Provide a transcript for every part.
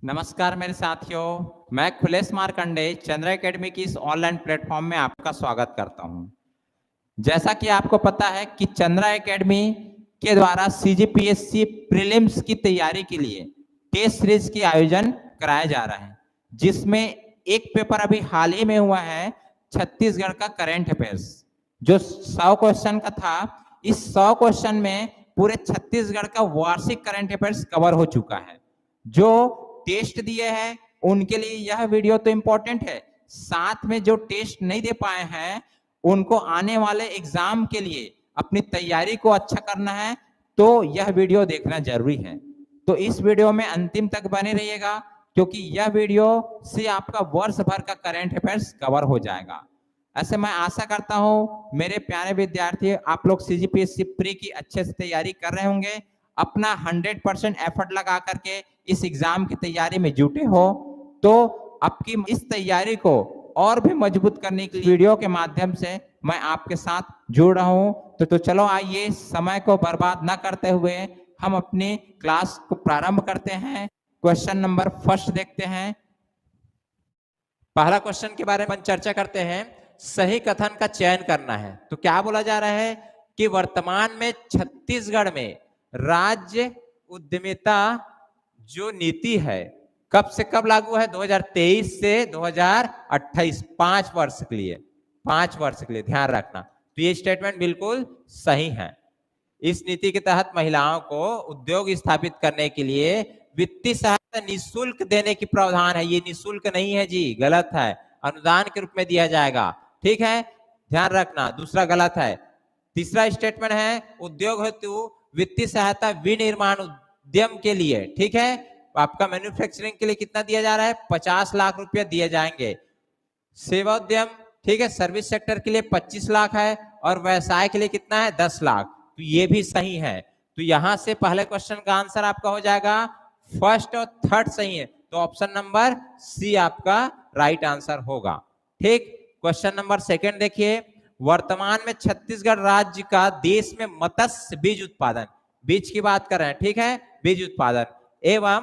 नमस्कार मेरे साथियों, मैं खुलेश मार्कंडे चंद्रा एकेडमी की इस ऑनलाइन प्लेटफॉर्म में आपका स्वागत करता हूं। जैसा कि आपको पता है कि चंद्रा एकेडमी के द्वारा सीजीपीएससी प्रीलिम्स की तैयारी के लिए टेस्ट सीरीज की आयोजन कराया जा रहा है, जिसमें एक पेपर अभी हाल ही में हुआ है छत्तीसगढ़ का करंट अफेयर्स, जो 100 क्वेश्चन का था। इस 100 क्वेश्चन में पूरे छत्तीसगढ़ का वार्षिक करंट अफेयर्स कवर हो चुका है। जो टेस्ट दिए हैं उनके लिए यह वीडियो तो इंपॉर्टेंट है, साथ में जो टेस्ट नहीं दे पाए हैं उनको आने वाले एग्जाम के लिए अपनी तैयारी को अच्छा करना है, तो यह वीडियो देखना जरूरी है। तो इस वीडियो में अंतिम तक बने रहिएगा, क्योंकि यह वीडियो से आपका वर्ष भर का करंट अफेयर्स कवर हो जाएगा। ऐसे मैं आशा करता हूं मेरे प्यारे विद्यार्थी, आप लोग सीजीपीएससी प्री की अच्छे से तैयारी कर रहे होंगे, अपना 100% एफर्ट लगा करके इस एग्जाम की तैयारी में जुटे हो। तो आपकी इस तैयारी को और भी मजबूत करने के लिए वीडियो के माध्यम से मैं आपके साथ जुड़ रहा हूं। तो चलो आइए, समय को बर्बाद ना करते हुए हम अपनी क्लास को प्रारंभ करते हैं। क्वेश्चन नंबर फर्स्ट देखते हैं। पहला क्वेश्चन के बारे में चर्चा करते हैं। सही कथन का चयन करना है। तो क्या बोला जा रहा है कि वर्तमान में छत्तीसगढ़ में राज्य उद्यमिता जो नीति है कब से कब लागू है? 2023 से 2028, 5 वर्ष के लिए, 5 वर्ष के लिए ध्यान रखना। तो ये स्टेटमेंट बिल्कुल सही है। इस नीति के तहत महिलाओं को उद्योग स्थापित करने के लिए वित्तीय सहायता निःशुल्क देने की प्रावधान है। ये निःशुल्क नहीं है जी, गलत है, अनुदान के रूप में दिया जाएगा। ठीक है, ध्यान रखना, दूसरा गलत है। तीसरा स्टेटमेंट है उद्योग हेतु वित्तीय सहायता विनिर्माण उद्यम के लिए। ठीक है, आपका मैन्युफैक्चरिंग के लिए कितना दिया जा रहा है? 50 लाख रुपया दिए जाएंगे। सेवा उद्यम, ठीक है, सर्विस सेक्टर के लिए 25 लाख है, और व्यवसाय के लिए कितना है? 10 लाख। तो ये भी सही है। तो यहां से पहले क्वेश्चन का आंसर आपका हो जाएगा, फर्स्ट और थर्ड सही है, तो ऑप्शन नंबर सी आपका राइट आंसर होगा। ठीक, क्वेश्चन नंबर सेकंड देखिए। वर्तमान में छत्तीसगढ़ राज्य का देश में मत्स्य बीज उत्पादन, बीज की बात कर रहे हैं, ठीक है, बीज उत्पादन एवं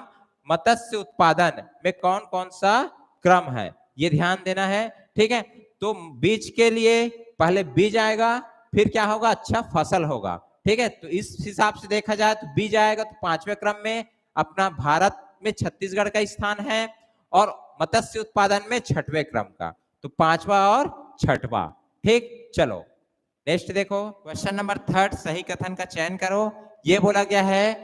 मत्स्य उत्पादन में कौन कौन सा क्रम है, ये ध्यान देना है। ठीक है, तो बीज के लिए पहले बीज आएगा, फिर क्या होगा? अच्छा फसल होगा। ठीक है, तो इस हिसाब से देखा जाए तो बीज आएगा, तो 5वें क्रम में अपना भारत में छत्तीसगढ़ का स्थान है, और मत्स्य उत्पादन में 6वें क्रम का, तो 5वां और 6वां। ठीक, चलो नेक्स्ट देखो। क्वेश्चन नंबर थर्ड, सही कथन का चयन करो। ये बोला गया है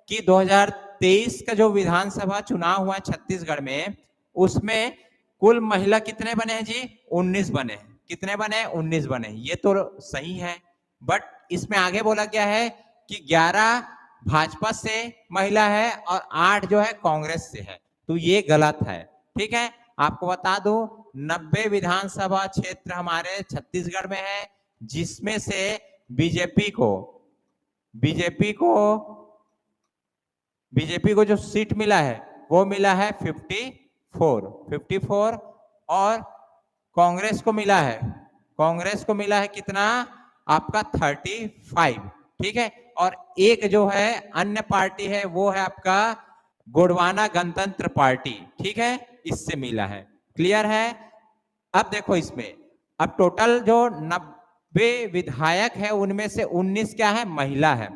कि 2023 का जो विधानसभा चुनाव हुआ है छत्तीसगढ़ में, उसमें कुल महिला कितने बने हैं जी? 19 बने हैं। कितने बने? 19 बने। ये तो सही है, बट इसमें आगे बोला गया है कि 11 भाजपा से महिला है और 8 जो है कांग्रेस से है, तो ये गलत है। ठीक है, आपको बता दो 90 विधानसभा क्षेत्र हमारे छत्तीसगढ़ में है, जिसमें से बीजेपी को जो सीट मिला है वो मिला है 54, और कांग्रेस को मिला है कितना? आपका 35। ठीक है, और एक जो है अन्य पार्टी है वो है आपका गोंडवाना गणतंत्र पार्टी। ठीक है, इससे मिला है। क्लियर है? अब देखो इसमें, अब टोटल जो 90 विधायक है उनमें से 19 क्या है? महिला है।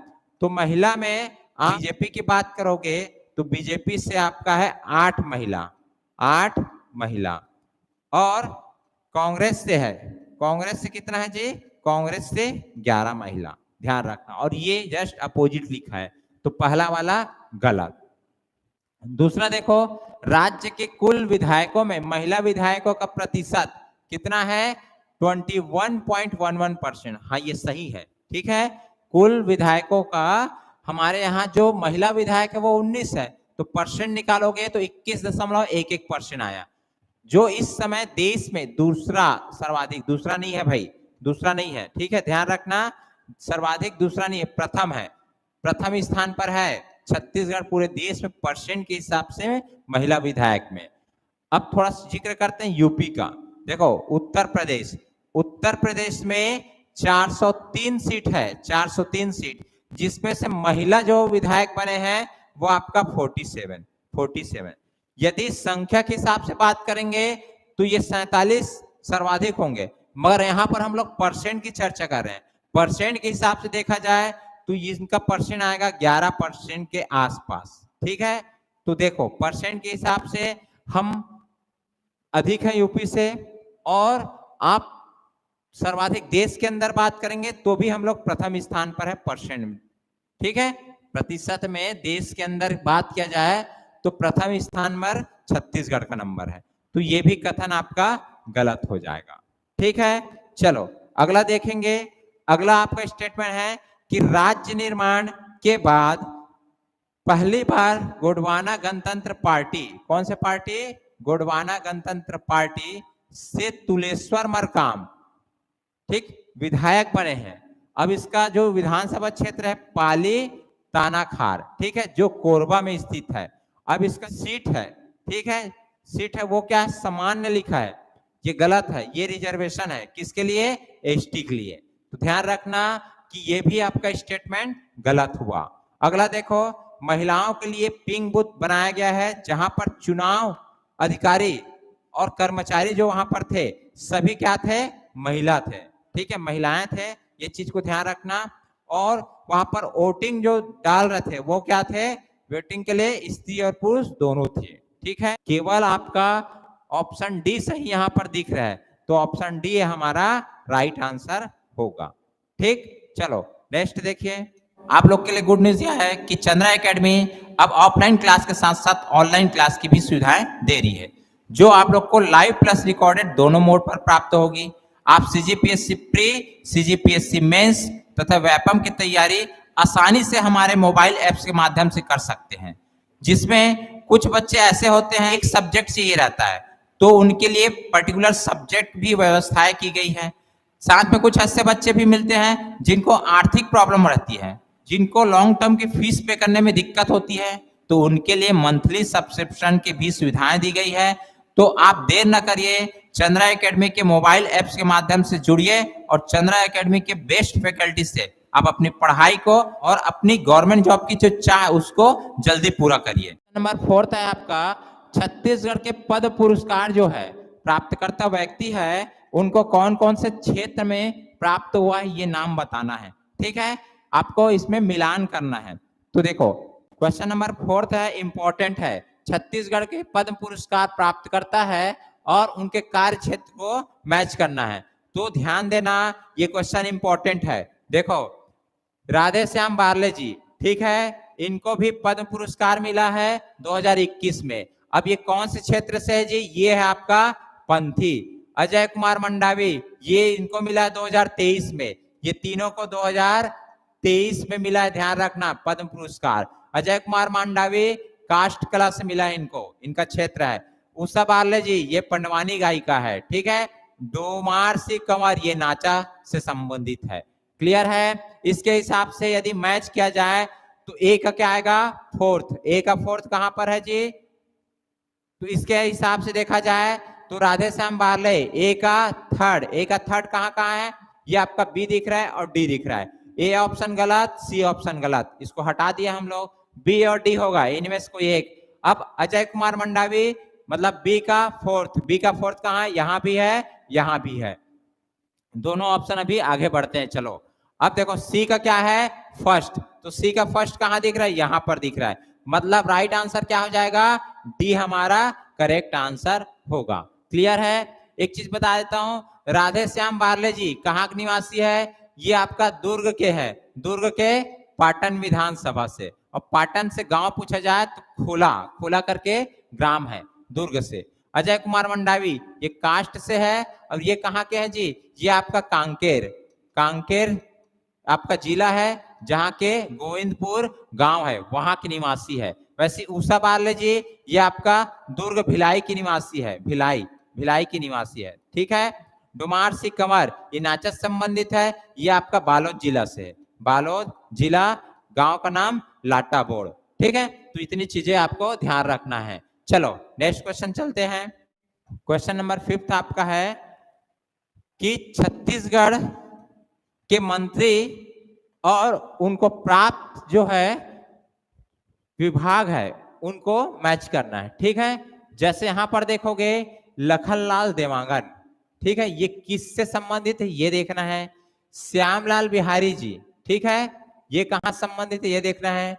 तो महिला में आप बीजेपी की बात करोगे तो बीजेपी से आपका है 8 महिला, और कांग्रेस से है, कांग्रेस से कितना है जी? कांग्रेस से 11 महिला, ध्यान रखना। और ये जस्ट अपोजिट लिखा है, तो पहला वाला गलत। दूसरा देखो, राज्य के कुल विधायकों में महिला विधायकों का प्रतिशत कितना है? 21.11%। हाँ, ये सही है। ठीक है, कुल विधायकों का हमारे यहाँ जो महिला विधायक है वो 19 है, तो परसेंट निकालोगे तो 21.11% आया, जो इस समय देश में दूसरा सर्वाधिक, दूसरा नहीं है भाई, दूसरा नहीं है। ठीक है, ध्यान रखना, सर्वाधिक दूसरा नहीं है, प्रथम है, प्रथम स्थान पर है छत्तीसगढ़ पूरे देश में परसेंट के हिसाब से महिला विधायक में। अब थोड़ा जिक्र करते हैं यूपी का। देखो, उत्तर प्रदेश में 403 सीट है, 403 सीट, जिसमें से महिला जो विधायक बने हैं वो आपका 47। यदि संख्या के हिसाब से बात करेंगे तो ये 47 सर्वाधिक होंगे, मगर यहाँ पर हम लोग परसेंट की चर्चा कर रहे हैं। परसेंट के हिसाब से देखा जाए तो इनका परसेंट आएगा 11% के आसपास। ठीक है, तो देखो परसेंट के हिसाब से हम अधिक है यूपी से, और आप सर्वाधिक देश के अंदर बात करेंगे तो भी हम लोग प्रथम स्थान पर है परसेंट में। ठीक है, प्रतिशत में देश के अंदर बात किया जाए तो प्रथम स्थान पर छत्तीसगढ़ का नंबर है, तो ये भी कथन आपका गलत हो जाएगा। ठीक है, चलो अगला देखेंगे। अगला आपका स्टेटमेंट है कि राज्य निर्माण के बाद पहली बार गोंडवाना गणतंत्र पार्टी, कौन से पार्टी? गोंडवाना गणतंत्र पार्टी से तुलेश्वर मरकाम, ठीक, विधायक बने हैं। अब इसका जो विधानसभा क्षेत्र है पाली तानाखार, ठीक है, जो कोरबा में स्थित है। अब इसका सीट है, ठीक है, सीट है वो क्या है? सामान्य लिखा है, ये गलत है, ये रिजर्वेशन है। किसके लिए? एसटी के लिए। तो ध्यान रखना कि ये भी आपका स्टेटमेंट गलत हुआ। अगला देखो, महिलाओं के लिए पिंक बूथ बनाया गया है, जहां पर चुनाव अधिकारी और कर्मचारी जो वहां पर थे सभी क्या थे? महिला थे। ठीक है, महिलाएं थे, ये चीज को ध्यान रखना। और वहां पर वोटिंग जो डाल रहे थे वो क्या थे? वोटिंग के लिए स्त्री और पुरुष दोनों थे। ठीक है, केवल आपका ऑप्शन डी सही यहाँ पर दिख रहा है, तो ऑप्शन डी हमारा राइट आंसर होगा। ठीक, चलो नेक्स्ट देखिए। आप लोग के लिए गुड न्यूज यह है कि चंद्रा एकेडमी अब ऑफलाइन क्लास के साथ साथ ऑनलाइन क्लास की भी सुविधाएं दे रही है, जो आप लोग को लाइव प्लस रिकॉर्डेड दोनों मोड पर प्राप्त होगी। आप सीजीपीएससी प्री, सीजीपीएससी मेंस तथा व्यापम की तैयारी आसानी से हमारे मोबाइल ऐप्स के माध्यम से कर सकते हैं, जिसमें कुछ बच्चे ऐसे होते हैं एक सब्जेक्ट चाहिए रहता है, तो उनके लिए पर्टिकुलर सब्जेक्ट भी व्यवस्थाएं की गई है। साथ में कुछ ऐसे बच्चे भी मिलते हैं जिनको आर्थिक प्रॉब्लम रहती है, जिनको लॉन्ग टर्म की फीस पे करने में दिक्कत होती है, तो उनके लिए मंथली सब्सक्रिप्शन की भी सुविधाएं दी गई है। तो आप देर न करिए, चंद्रा एकेडमी के मोबाइल ऐप्स के माध्यम से जुड़िए और चंद्रा एकेडमी के बेस्ट फैकल्टी से आप अपनी पढ़ाई को और अपनी गवर्नमेंट जॉब की जो चाह उसको जल्दी पूरा करिए। नंबर 4 है आपका, छत्तीसगढ़ के पद पुरस्कार जो है प्राप्तकर्ता व्यक्ति है, उनको कौन कौन से क्षेत्र में प्राप्त हुआ है ये नाम बताना है। ठीक है, आपको इसमें मिलान करना है। तो देखो क्वेश्चन नंबर 4 है, इंपॉर्टेंट है। छत्तीसगढ़ के पद्म पुरस्कार प्राप्त करता है और उनके कार्य क्षेत्र को मैच करना है। तो ध्यान देना, ये क्वेश्चन इंपॉर्टेंट है। देखो राधे श्याम बारले जी, ठीक है, इनको भी पद्म पुरस्कार मिला है 2021 में। अब ये कौन से क्षेत्र से है जी? ये है आपका पंथी। अजय कुमार मंडावी, ये इनको मिला 2023 में। ये तीनों को 2023 में मिला है, ध्यान रखना, पद्म पुरस्कार। अजय कुमार मंडावी कास्ट कला से मिला है इनको, इनका क्षेत्र है। उषा बारले जी, ये पंडवानी गायिका है। ठीक है, डोमार सिंह कंवर, ये नाचा से संबंधित है। क्लियर है? इसके हिसाब से यदि मैच किया जाए तो ए का क्या आएगा? फोर्थ। ए का फोर्थ कहां पर है जी? तो इसके हिसाब से देखा जाए तो राधे श्याम बारले ए का थर्ड। ए का थर्ड कहां कहां है? ये आपका बी दिख रहा है और डी दिख रहा है। ए ऑप्शन गलत, सी ऑप्शन गलत, इसको हटा दिया हम लोग। बी और डी होगा, इनमें से कोई एक। अब अजय कुमार मंडावी मतलब बी का फोर्थ। बी का फोर्थ कहां है? यहां भी है, यहां भी है। दोनों ऑप्शन अभी आगे बढ़ते हैं। चलो अब देखो सी का क्या है? फर्स्ट। तो सी का फर्स्ट कहां दिख रहा है? यहां पर दिख रहा है। मतलब राइट आंसर क्या हो जाएगा? डी हमारा करेक्ट आंसर होगा। क्लियर है? एक चीज बता देता हूं, राधे श्याम बारले जी कहाँ के निवासी है? ये आपका दुर्ग के है, दुर्ग के पाटन विधानसभा से। और पाटन से गांव पूछा जाए तो खोला, खोला करके ग्राम है दुर्ग से। अजय कुमार मंडावी ये कास्ट से है। और ये कहाँ के हैं जी? ये आपका कांकेर, कांकेर आपका जिला है, जहाँ के गोविंदपुर गांव है वहां की निवासी है। वैसे उषा बारले जी ये आपका दुर्ग भिलाई की निवासी है, भिलाई, भिलाई की निवासी है। ठीक है, डोमार सिंह कंवर ये नाचत संबंधित है, ये आपका बालोद जिला से है, बालोद जिला, गांव का नाम लाटा बोड़। ठीक है, तो इतनी चीजें आपको ध्यान रखना है। चलो नेक्स्ट क्वेश्चन चलते हैं। क्वेश्चन नंबर 5 आपका है कि छत्तीसगढ़ के मंत्री और उनको प्राप्त जो है विभाग है उनको मैच करना है, ठीक है। जैसे यहां पर देखोगे लखनलाल देवांगन, ठीक है, ये किससे संबंधित है ये देखना है। श्यामलाल बिहारी जी, ठीक है, ये कहां संबंधित है ये देखना है।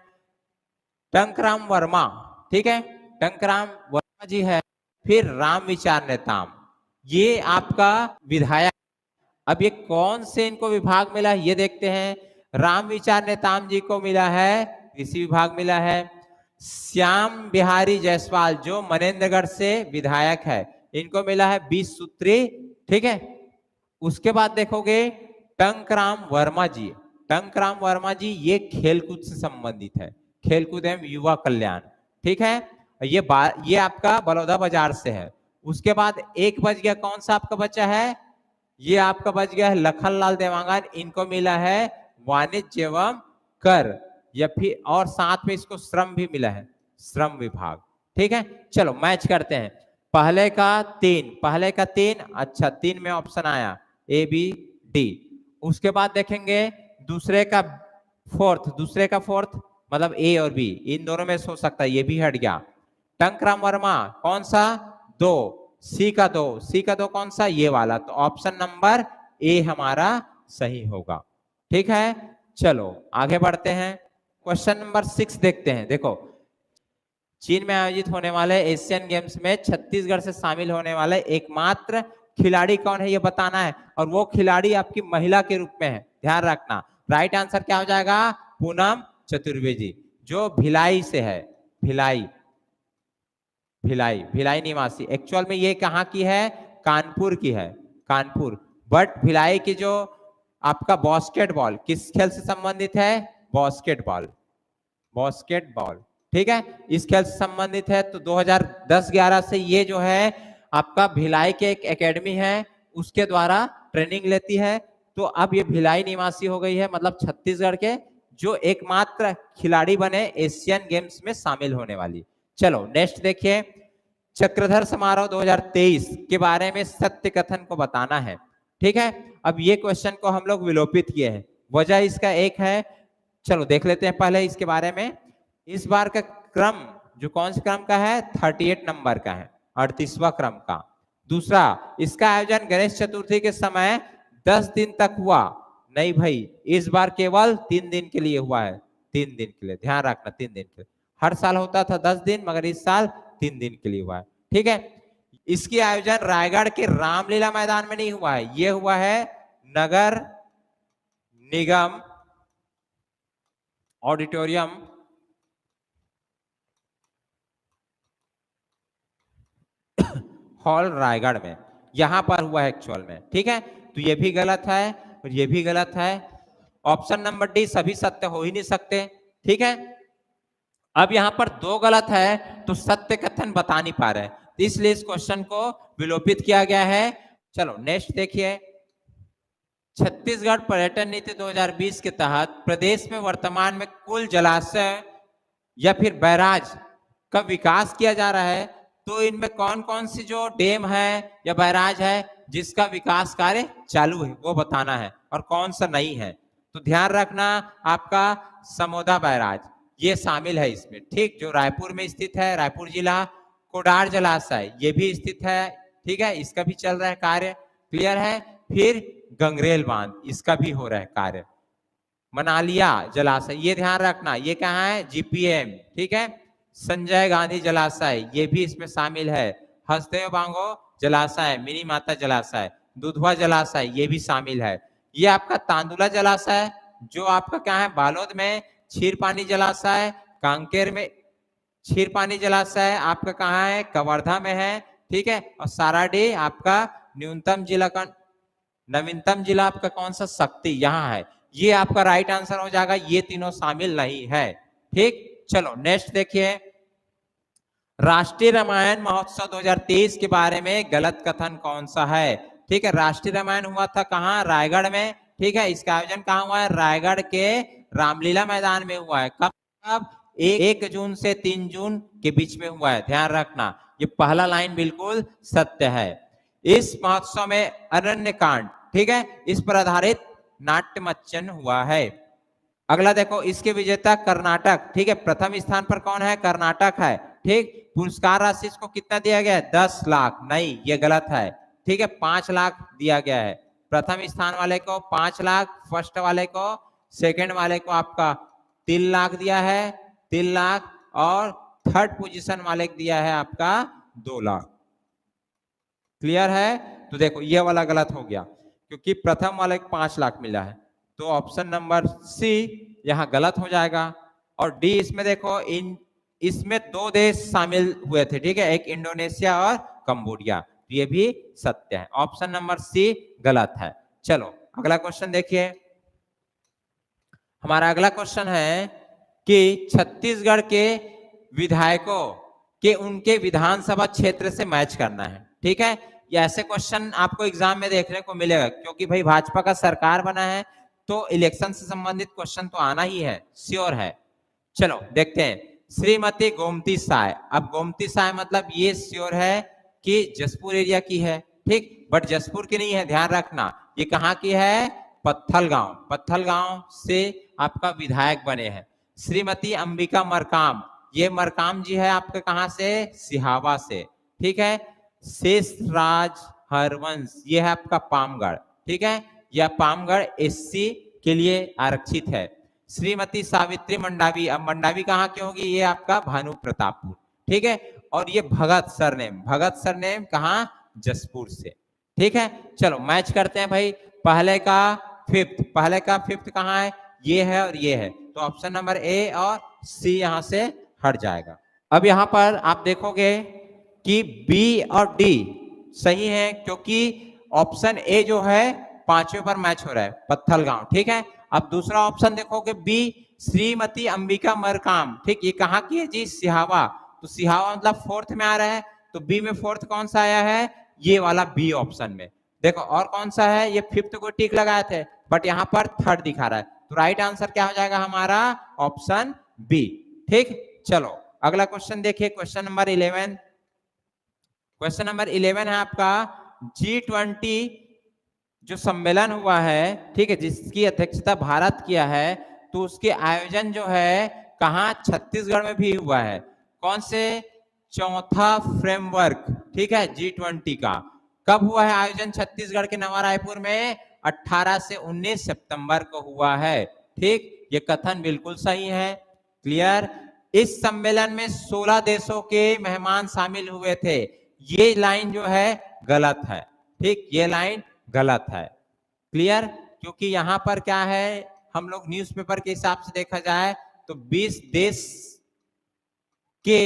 टंकराम वर्मा, ठीक है, टंकराम वर्मा जी है। फिर राम विचार नेताम, ये आपका विधायक। अब ये कौन से इनको विभाग मिला है ये देखते हैं। राम विचार नेताम जी को मिला है कृषि विभाग मिला है। श्याम बिहारी जायसवाल जो मनेन्द्रगढ़ से विधायक है, इनको मिला है 20 सूत्री, ठीक है। उसके बाद देखोगे टंकराम वर्मा जी, टंकराम वर्मा जी ये खेलकूद से संबंधित है, खेलकूद एवं युवा कल्याण, ठीक है। ये आपका बलौदा बाजार से है। उसके बाद एक बच गया, कौन सा आपका बचा है, ये आपका बच गया है लखनलाल देवांगन, इनको मिला है वाणिज्य एवं कर, या फिर और साथ में इसको श्रम भी मिला है, श्रम विभाग, ठीक है। चलो मैच करते हैं। पहले का 3, अच्छा 3 में ऑप्शन आया ए बी डी। उसके बाद देखेंगे दूसरे का फोर्थ मतलब ए और बी, इन दोनों में हो सकता है, ये भी हट गया। टंकराम वर्मा कौन सा 2, सी का 2 कौन सा ये वाला, तो ऑप्शन नंबर ए हमारा सही होगा, ठीक है। चलो आगे बढ़ते हैं, क्वेश्चन नंबर 6 देखते हैं। देखो चीन में आयोजित होने वाले एशियन गेम्स में छत्तीसगढ़ से शामिल होने वाले एकमात्र खिलाड़ी कौन है ये बताना है, और वो खिलाड़ी आपकी महिला के रूप में है, ध्यान रखना। राइट आंसर क्या हो जाएगा, पूनम चतुर्वेदी, जो भिलाई से है, भिलाई निवासी। एक्चुअल में ये कहाँ की है, कानपुर की है, कानपुर। बट भिलाई की जो आपका बास्केटबॉल किस खेल से संबंधित है, बास्केटबॉल, ठीक है, इस खेल से संबंधित है। तो 2010-11 से ये जो है आपका भिलाई के एक एकेडमी है, उसके द्वारा ट्रेनिंग लेती है। तो अब ये भिलाई निवासी हो गई है, मतलब छत्तीसगढ़ के जो एकमात्र खिलाड़ी बने एशियन गेम्स में शामिल होने वाली। चलो नेक्स्ट देखिए, चक्रधर समारोह 2023 के बारे में सत्य कथन को बताना है, ठीक है। अब ये क्वेश्चन को हम लोग विलोपित किए हैं, वजह इसका एक है, चलो देख लेते हैं पहले इसके बारे में। इस बार का क्रम जो कौन से क्रम का है, 38 नंबर का है, 38वां क्रम का। दूसरा, इसका आयोजन गणेश चतुर्थी के समय 10 दिन तक हुआ, नहीं भाई, इस बार केवल 3 दिन के लिए हुआ है, 3 दिन के लिए, ध्यान रखना 3 दिन के लिए। हर साल होता था 10 दिन, मगर इस साल 3 दिन के लिए हुआ है, ठीक है। इसकी आयोजन रायगढ़ के रामलीला मैदान में नहीं हुआ है, यह हुआ है नगर निगम ऑडिटोरियम हॉल रायगढ़ में, यहां पर हुआ है एक्चुअल में, ठीक है। तो ये भी गलत है और ये भी गलत है। ऑप्शन नंबर डी सभी सत्य हो ही नहीं सकते, ठीक है। अब यहां पर 2 गलत है तो सत्य कथन बता नहीं पा रहे, तो इसलिए इस क्वेश्चन को विलोपित किया गया है। चलो नेक्स्ट देखिए, छत्तीसगढ़ पर्यटन नीति 2020 के तहत प्रदेश में वर्तमान में कुल जलाशय या फिर बैराज का विकास किया जा रहा है, तो इनमें कौन कौन सी जो डैम है या बैराज है जिसका विकास कार्य चालू है वो बताना है, और कौन सा नहीं है। तो ध्यान रखना आपका समोदा बैराज ये शामिल है इसमें, ठीक, जो रायपुर में स्थित है, रायपुर जिला। कोडार जलाशय ये भी स्थित है, ठीक है, इसका भी चल रहा है कार्य, क्लियर है। फिर गंगरेल बांध, इसका भी हो रहा है कार्य। मनालिया जलाशय ये ध्यान रखना, ये कहाँ है, जीपीएम, ठीक है। संजय गांधी जलाशय ये भी इसमें शामिल है। हसदेव बांगो जलाशय, मिनी माता जलाशय, दुधवा जलाशय ये भी शामिल है। ये आपका तांदुला जलाशय जो आपका क्या है, बालोद में। क्षीरपानी जलाशय कांकेर में, क्षीरपानी जलाशय आपका कहाँ है, कवर्धा में है, ठीक है। और साराडी आपका न्यूनतम जिला का, नवीनतम जिला आपका कौन सा, शक्ति, यहाँ है। ये आपका राइट आंसर हो जाएगा, ये तीनों शामिल नहीं है, ठीक। चलो नेक्स्ट देखिए, राष्ट्रीय रामायण महोत्सव 2023 के बारे में गलत कथन कौन सा है, ठीक है। राष्ट्रीय रामायण हुआ था कहाँ, रायगढ़ में, ठीक है। इसका आयोजन कहाँ हुआ है, रायगढ़ के रामलीला मैदान में हुआ है। कब 1 जून से 3 जून के बीच में हुआ है, ध्यान रखना। ये पहला लाइन बिल्कुल सत्य है। इस महोत्सव में अरण्य कांड, ठीक है, इस पर आधारित नाट्य मंचन हुआ है। अगला देखो, इसके विजेता कर्नाटक, ठीक है, प्रथम स्थान पर कौन है? कर्नाटक है, ठीक। पुरस्कार राशि इसको कितना दिया गया है? 10 लाख। नहीं, ये गलत है, ठीक है, 5 लाख दिया गया है। प्रथम स्थान वाले को 5 लाख, फर्स्ट वाले को, सेकंड वाले को आपका 3 लाख दिया है, 3 लाख, और थर्ड पोजीशन वाले को दिया है आपका 2 लाख। क्लियर है? तो देखो ये वाला गलत हो गया, क्योंकि प्रथम वाले को 5 लाख मिला है, तो ऑप्शन नंबर सी यहाँ गलत हो जाएगा। और डी, इसमें देखो इसमें 2 देश शामिल हुए थे, ठीक है, एक इंडोनेशिया और कंबोडिया, ये भी सत्य है। ऑप्शन नंबर सी गलत है। चलो अगला क्वेश्चन देखिए। हमारा अगला क्वेश्चन है कि छत्तीसगढ़ के विधायकों के उनके विधानसभा क्षेत्र से मैच करना है, ठीक है। ये ऐसे क्वेश्चन आपको एग्जाम में देखने को मिलेगा, क्योंकि भाई भाजपा का सरकार बना है, तो इलेक्शन से संबंधित क्वेश्चन तो आना ही है, श्योर है। चलो देखते हैं। श्रीमती गोमती साय, अब गोमती साय मतलब ये श्योर है कि जसपुर एरिया की है, ठीक, बट जसपुर की नहीं है, ध्यान रखना, ये कहाँ की है? पत्थलगांव, पत्थलगांव से आपका विधायक बने हैं। श्रीमती अंबिका मरकाम, ये मरकाम जी है आपके कहां से? सिहावा से, ठीक है। शेषराज हरवंश, ये है आपका पामगढ़, ठीक है, यह पामगढ़ एससी के लिए आरक्षित है। श्रीमती सावित्री मंडावी, अब मंडावी कहाँ की होगी? ये आपका भानु प्रतापपुर, ठीक है। और ये भगत सरनेम, भगत सरनेम कहाँ? जसपुर से, ठीक है। चलो मैच करते हैं भाई, पहले का फिफ्थ, पहले का फिफ्थ कहाँ है? ये है और ये है, तो ऑप्शन नंबर ए और सी यहां से हट जाएगा। अब यहां पर आप देखोगे कि बी और डी सही है, क्योंकि ऑप्शन ए जो है 5वें पर मैच हो रहा है, पत्थलगांव, ठीक है। अब दूसरा ऑप्शन देखोगे बी, श्रीमती अंबिका मरकाम, ठीक, ये कहाँ की है जी? सिहावा, तो सिहावा मतलब 4th में आ रहा है, तो बी में 4th कौन सा आया है? ये वाला बी ऑप्शन में। देखो और कौन सा है? ये 5th को टिक लगाए थे, बट यहाँ पर 3rd दिखा रहा है, तो राइट आंसर क्या हो जाएगा हमारा? ऑप्शन बी, ठीक। चलो अगला क्वेश्चन देखिए, क्वेश्चन नंबर 11। क्वेश्चन नंबर 11 है आपका G20 जो सम्मेलन हुआ है, ठीक है, जिसकी अध्यक्षता भारत किया है, तो उसके आयोजन जो है कहाँ? छत्तीसगढ़ में भी हुआ है। कौन से? चौथा फ्रेमवर्क, ठीक है, G20 का। कब हुआ है आयोजन? छत्तीसगढ़ के नवा रायपुर में 18 से 19 सितंबर को हुआ है, ठीक। ये कथन बिल्कुल सही है, क्लियर। इस सम्मेलन में 16 देशों के मेहमान शामिल हुए थे, ये लाइन जो है गलत है, ठीक, ये लाइन गलत है, क्लियर। क्योंकि यहां पर क्या है, हम लोग न्यूज़पेपर के हिसाब से देखा जाए तो 20 देश के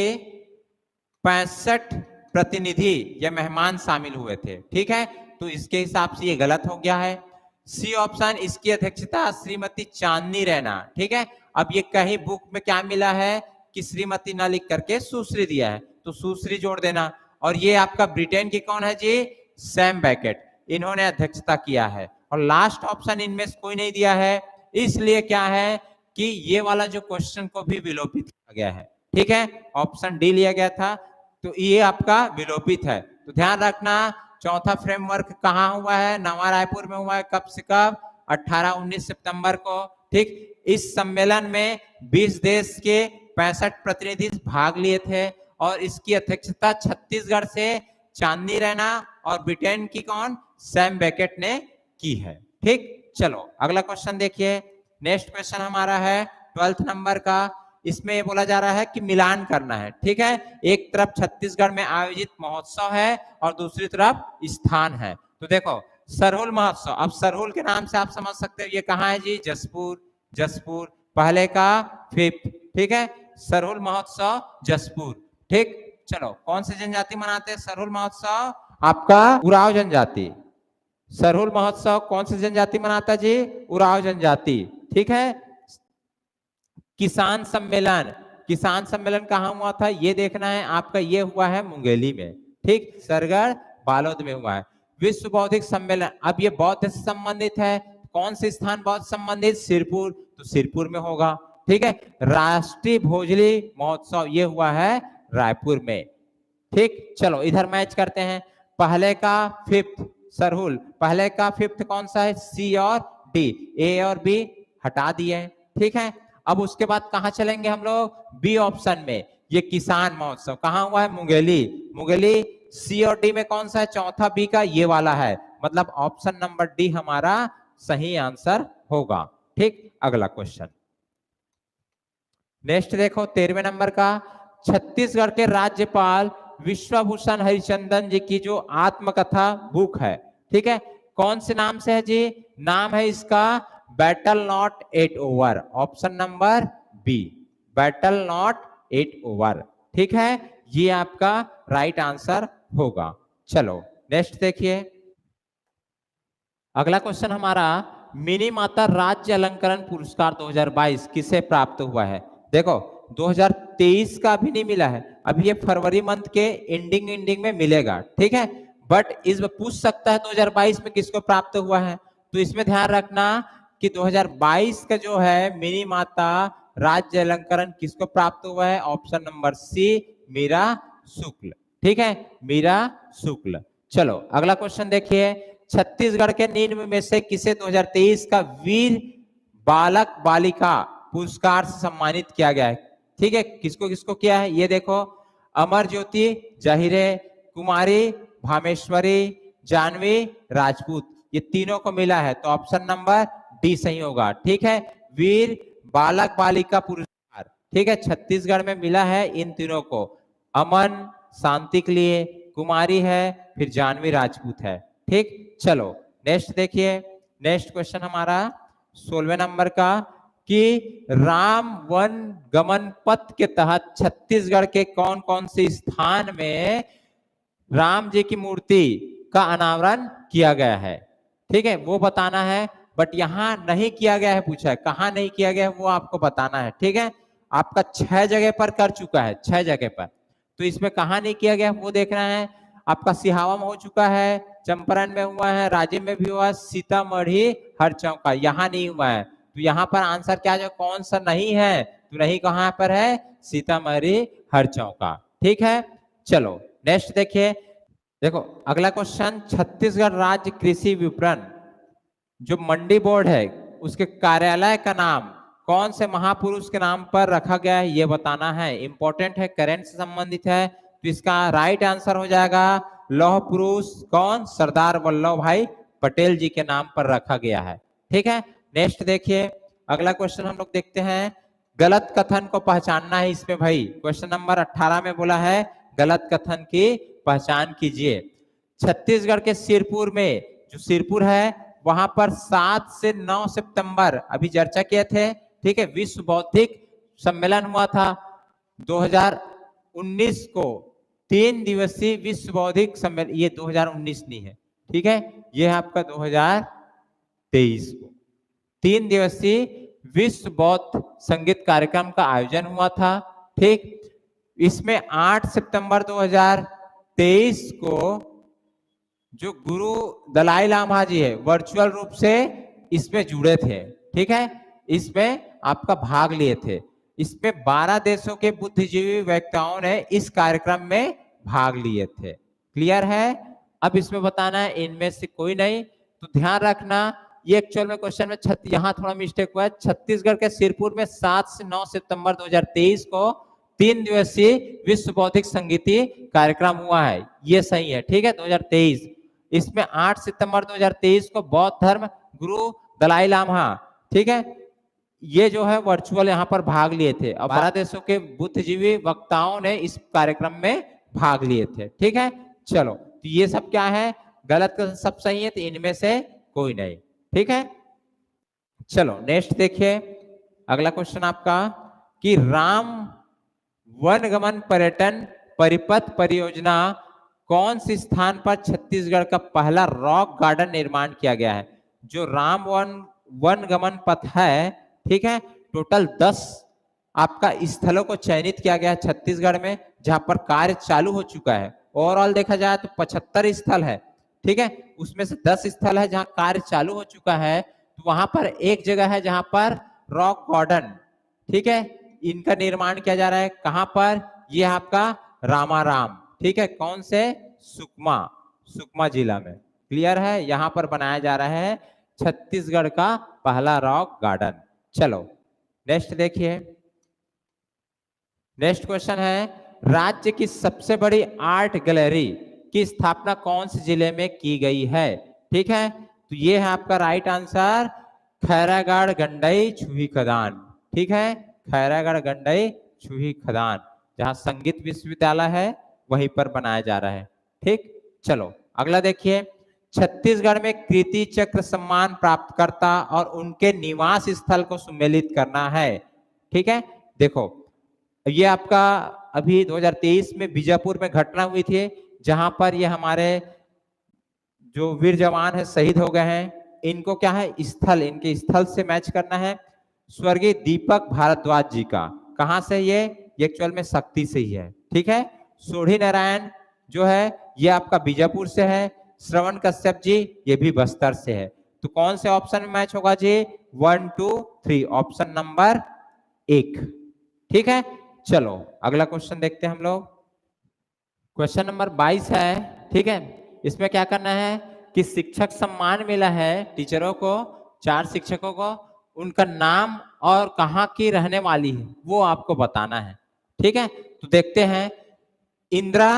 65 प्रतिनिधि या मेहमान शामिल हुए थे, ठीक है, तो इसके हिसाब से ये गलत हो गया है। सी ऑप्शन, इसकी अध्यक्षता श्रीमती चांदनी रैना, ठीक है। अब ये कहीं बुक में क्या मिला है कि श्रीमती ना लिख करके सुश्री दिया है, तो सुश्री जोड़ देना। और ये आपका ब्रिटेन की कौन है जी? सैम बैकेट, इन्होंने अध्यक्षता किया है। और लास्ट ऑप्शन इनमें से कोई नहीं दिया है, इसलिए क्या है कि ये वाला जो क्वेश्चन को भी विलोपित किया गया है, ठीक है, ऑप्शन डी लिया गया था, तो ये आपका विलोपित है। तो ध्यान रखना, चौथा फ्रेमवर्क कहाँ हुआ है? नवा रायपुर में हुआ है। कब से कब? 18-19 सितंबर को, ठीक। इस सम्मेलन में 20 देश के 65 प्रतिनिधि भाग लिए थे, और इसकी अध्यक्षता छत्तीसगढ़ से चांदनी रैना और ब्रिटेन की कौन? सैम बैकेट ने की है, ठीक। चलो अगला क्वेश्चन देखिए। नेक्स्ट क्वेश्चन हमारा है 12th नंबर का। इसमें ये बोला जा रहा है कि मिलान करना है, ठीक है। एक तरफ छत्तीसगढ़ में आयोजित महोत्सव है और दूसरी तरफ स्थान है। तो देखो सरहुल महोत्सव, अब सरहुल के नाम से आप समझ सकते हो ये कहाँ है जी? जसपुर, जसपुर पहले का 5th, ठीक है, सरहुल महोत्सव जसपुर, ठीक। चलो कौन सी जनजाति मनाते हैं सरहुल महोत्सव? आपका उरांव जनजाति। सरहुल महोत्सव कौन सी जनजाति मनाता जी? उरांव जनजाति, ठीक है। किसान सम्मेलन, किसान सम्मेलन कहाँ हुआ था ये देखना है आपका, ये हुआ है मुंगेली में, ठीक, सरगढ़ बालोद में हुआ है। विश्व बौद्धिक सम्मेलन, अब ये बौद्ध से संबंधित है, कौन से स्थान बौद्ध संबंधित? सिरपुर, तो सिरपुर में होगा, ठीक है। राष्ट्रीय भोजली महोत्सव ये हुआ है रायपुर में, ठीक। चलो इधर मैच करते हैं। पहले का 5th सरहुल, पहले का 5th कौन सा है? सी और डी, ए और बी हटा दिए, ठीक है। अब उसके बाद कहाँ चलेंगे हम लोग, बी ऑप्शन में, ये किसान महोत्सव कहाँ हुआ है, मुंगेली। मुंगेली सी और डी में कौन सा है, चौथा बी का ये वाला है, मतलब ऑप्शन नंबर डी हमारा सही आंसर होगा। ठीक, अगला क्वेश्चन नेक्स्ट देखो 13वें नंबर का, छत्तीसगढ़ के राज्यपाल विश्वभूषण हरिचंदन जी की जो आत्मकथा बुक है, ठीक है, कौन से नाम से है जी, नाम है इसका battle not at over, option number B, battle not at over. ठीक है, ये आपका राइट आंसर होगा। चलो नेक्स्ट देखिए, अगला क्वेश्चन हमारा, मिनी माता राज्य अलंकरण पुरस्कार 2022 किसे प्राप्त हुआ है। देखो 2023 का भी नहीं मिला है, अभी ये फरवरी मंथ के एंडिंग में मिलेगा, ठीक है, बट इस पूछ सकता है 2022 में किसको प्राप्त हुआ है। तो इसमें ध्यान रखना कि 2022 का जो है मिनी माता राज्य अलंकरण किसको प्राप्त हुआ है, ऑप्शन नंबर सी, मीरा शुक्ल। ठीक है, मीरा शुक्ल। चलो अगला क्वेश्चन देखिए, छत्तीसगढ़ के निम्न में से किसे 2023 का वीर बालक बालिका पुरस्कार से सम्मानित किया गया है। ठीक है, किसको किसको किया है, ये देखो, अमर ज्योति जाहिरे, कुमारी भामेश्वरी, जानवी राजपूत, ये तीनों को मिला है, तो ऑप्शन नंबर डी सही होगा। ठीक है, वीर बालक बालिका पुरस्कार, ठीक है, छत्तीसगढ़ में मिला है इन तीनों को, अमन शांति के लिए, कुमारी है, फिर जानवी राजपूत है। ठीक, चलो नेक्स्ट देखिए, नेक्स्ट क्वेश्चन हमारा 16वें नंबर का, कि राम वन गमन पथ के तहत छत्तीसगढ़ के कौन कौन से स्थान में राम जी की मूर्ति का अनावरण किया गया है। ठीक है, वो बताना है, बट यहां नहीं किया गया है, पूछा है कहां नहीं किया गया है, वो आपको बताना है। ठीक है, आपका 6 जगह पर कर चुका है, 6 जगह पर, तो इसमें कहां नहीं किया गया वो देखना है। आपका सिहावा में हो चुका है, चंपारण में हुआ है, राजिम में भी हुआ है, सीतामढ़ी हरचौका यहाँ नहीं हुआ है, तो यहाँ पर आंसर क्या जो कौन सा नहीं है, तो नहीं कहां पर है, सीतामढ़ी हरचौका। ठीक है, चलो नेक्स्ट देखिए, देखो अगला क्वेश्चन, छत्तीसगढ़ राज्य कृषि विपणन जो मंडी बोर्ड है उसके कार्यालय का नाम कौन से महापुरुष के नाम पर रखा गया है, ये बताना है, इंपॉर्टेंट है, करंट से संबंधित है। तो इसका राइट आंसर हो जाएगा लौह पुरुष कौन, सरदार वल्लभ भाई पटेल जी के नाम पर रखा गया है। ठीक है, नेक्स्ट देखिए, अगला क्वेश्चन हम लोग देखते हैं, गलत कथन को पहचानना है इसमें भाई, क्वेश्चन नंबर 18 में बोला है गलत कथन की पहचान कीजिए। छत्तीसगढ़ के सिरपुर में, जो सिरपुर है वहां पर 7 से 9 सितंबर अभी चर्चा किए थे, ठीक है, विश्व बौद्धिक सम्मेलन हुआ था 2019 को, 3 दिवसीय विश्व बौद्धिक सम्मेलन, ये 2019 नहीं है, ठीक है, ये है आपका 2023 को 3 दिवसीय विश्व बौद्ध संगीत कार्यक्रम का आयोजन हुआ था। ठीक, इसमें 8 सितंबर 2023 को जो गुरु दलाई लामा जी है वर्चुअल रूप से इसमें जुड़े थे। ठीक है, इसमें आपका भाग लिए थे, इसमें 12 देशों के बुद्धिजीवी वक्ताओं ने इस कार्यक्रम में भाग लिए थे। क्लियर है, अब इसमें बताना है इनमें से कोई नहीं, तो ध्यान रखना ये एक्चुअल में क्वेश्चन में यहाँ थोड़ा मिस्टेक हुआ है, छत्तीसगढ़ के सिरपुर में 7 से 9 सितंबर 2023 को 3 दिवसीय विश्व बौद्धिक संगीतीय कार्यक्रम हुआ है, ये सही है। ठीक है, 2023, इसमें 8 सितंबर 2023 को बौद्ध धर्म गुरु दलाई लामा, ठीक है, ये जो है वर्चुअल यहाँ पर भाग लिए थे, और 12 देशों के बुद्धिजीवी वक्ताओं ने इस कार्यक्रम में भाग लिए थे। ठीक है, चलो तो ये सब क्या है, गलत का सब सही है, तो इनमें से कोई नहीं। ठीक है, चलो नेक्स्ट देखिए, अगला क्वेश्चन आपका, कि राम वनगमन पर्यटन परिपथ परियोजना कौन से स्थान पर छत्तीसगढ़ का पहला रॉक गार्डन निर्माण किया गया है। जो राम वनगमन पथ है, ठीक है, टोटल 10 आपका स्थलों को चयनित किया गया है छत्तीसगढ़ में, जहां पर कार्य चालू हो चुका है। ओवरऑल देखा जाए तो 75 स्थल है, ठीक है, उसमें से 10 स्थल है जहां कार्य चालू हो चुका है, तो वहां पर एक जगह है जहां पर रॉक गार्डन, ठीक है, इनका निर्माण किया जा रहा है। कहां पर, ये आपका रामाराम, ठीक है, कौन से, सुकमा जिला में। क्लियर है, यहां पर बनाया जा रहा है छत्तीसगढ़ का पहला रॉक गार्डन। चलो नेक्स्ट देखिए, नेक्स्ट क्वेश्चन है, राज्य की सबसे बड़ी आर्ट गैलरी की स्थापना कौन से जिले में की गई है? ठीक है, तो ये है आपका राइट आंसर, खैरागढ़ गंडई छुही खदान। ठीक है, खैरागढ़ गंडई छुही खदान, जहां संगीत विश्वविद्यालय है वहीं पर बनाया जा रहा है। ठीक, चलो अगला देखिए, छत्तीसगढ़ में कीर्ति चक्र सम्मान प्राप्तकर्ता और उनके निवास स्थल को सुमेलित करना है। ठीक है, देखो ये आपका अभी 2023 में बीजापुर में घटना हुई थी, जहां पर ये हमारे जो वीर जवान है शहीद हो गए हैं, इनको क्या है स्थल, इनके स्थल से मैच करना है। स्वर्गीय दीपक भारद्वाज जी का, कहां से ये एक्चुअल में शक्ति से ही है। ठीक है, सोढ़ी नारायण जो है ये आपका बीजापुर से है, श्रवण कश्यप जी ये भी बस्तर से है। तो कौन से ऑप्शन में मैच होगा जी? 1 2 3, ऑप्शन नंबर 1। ठीक है, चलो अगला क्वेश्चन देखते हैं हम लोग। क्वेश्चन नंबर 22 है। ठीक है, इसमें क्या करना है कि शिक्षक सम्मान मिला है टीचरों को, 4 शिक्षकों को, उनका नाम और कहाँ की रहने वाली है वो आपको बताना है। ठीक है, तो देखते हैं, इंदिरा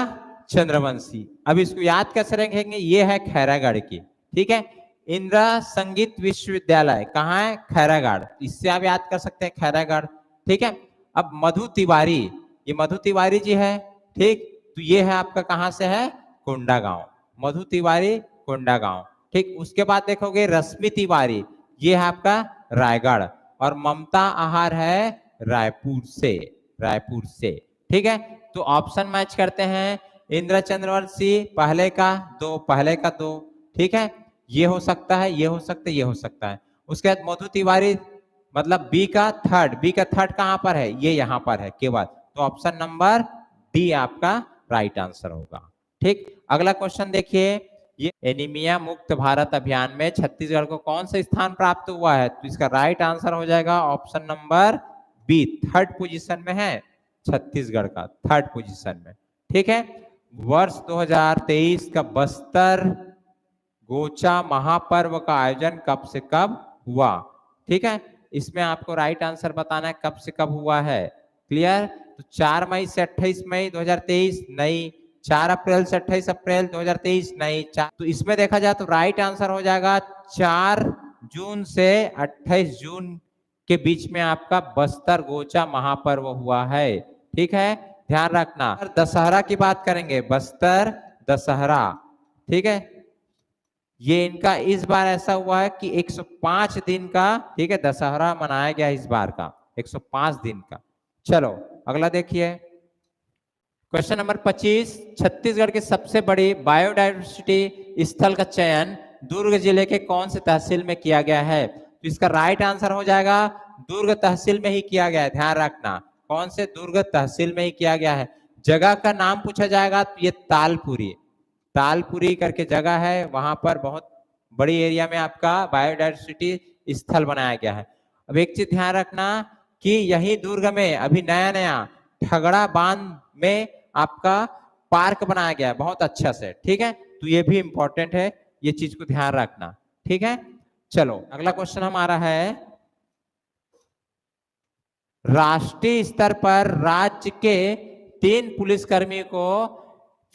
चंद्रवंशी, अब इसको याद कैसे रखेंगे, ये है खैरागढ़ की। ठीक है, इंदिरा संगीत विश्वविद्यालय कहाँ है? खैरागढ़, इससे आप याद कर सकते हैं खैरागढ़। ठीक है, अब मधु तिवारी, ये मधु तिवारी जी है। ठीक, तो ये है आपका कहां से है? कोंडागांव, मधु तिवारी कोंडागांव। ठीक, उसके बाद देखोगे रश्मि तिवारी, ये है आपका रायगढ़, और ममता आहार है रायपुर से, रायपुर से। ठीक है, तो ऑप्शन मैच करते हैं, इंदिरा चंद्रवंशी पहले का 2, पहले का 2। ठीक है, ये हो सकता है, ये हो सकता है, ये हो सकता है। उसके बाद मधु तिवारी मतलब बी का थर्ड, बी का थर्ड कहां पर है? ये यहां पर है केवल, तो ऑप्शन नंबर डी आपका राइट आंसर होगा। ठीक, अगला क्वेश्चन देखिए, ये एनीमिया मुक्त भारत अभियान में छत्तीसगढ़ को कौन सा स्थान प्राप्त हुआ है? तो इसका राइट आंसर हो जाएगा option number B, third position में है छत्तीसगढ़ का, थर्ड पोजीशन में। ठीक है, वर्ष 2023 का बस्तर गोचा महापर्व का आयोजन कब से कब हुआ? ठीक है, इसमें आपको राइट आंसर बताना है कब से कब हुआ है। क्लियर? तो 4 मई से 28 मई 2023 नहीं, 4 अप्रैल से 28 अप्रैल 2023 नहीं, तो इसमें देखा जाए तो राइट आंसर हो जाएगा 4 जून से 28 जून के बीच में आपका बस्तर गोचा महापर्व हुआ है। ठीक है, ध्यान रखना। दशहरा की बात करेंगे, बस्तर दशहरा। ठीक है, ये इनका इस बार ऐसा हुआ है कि 105 दिन का, ठीक है, दशहरा मनाया गया इस बार का, 105 दिन का। चलो अगला देखिए, क्वेश्चन नंबर 25, छत्तीसगढ़ के सबसे बड़ी बायोडायवर्सिटी स्थल का चयन दुर्ग जिले के कौन से तहसील में किया गया है? तो इसका राइट आंसर हो जाएगा दुर्ग तहसील में ही किया गया है। ध्यान रखना, कौन से? दुर्ग तहसील में ही किया गया है। जगह का नाम पूछा जाएगा तो ये तालपुरी, तालपुरी करके जगह है, वहां पर बहुत बड़ी एरिया में आपका बायोडायवर्सिटी स्थल बनाया गया है। अब एक चीज ध्यान रखना कि यही दुर्ग में अभी नया नया ठगड़ा बांध में आपका पार्क बनाया गया है बहुत अच्छा से। ठीक है, तो ये भी इंपॉर्टेंट है, ये चीज को ध्यान रखना। ठीक है, चलो अगला क्वेश्चन हमारा है, राष्ट्रीय स्तर पर राज्य के 3 पुलिसकर्मी को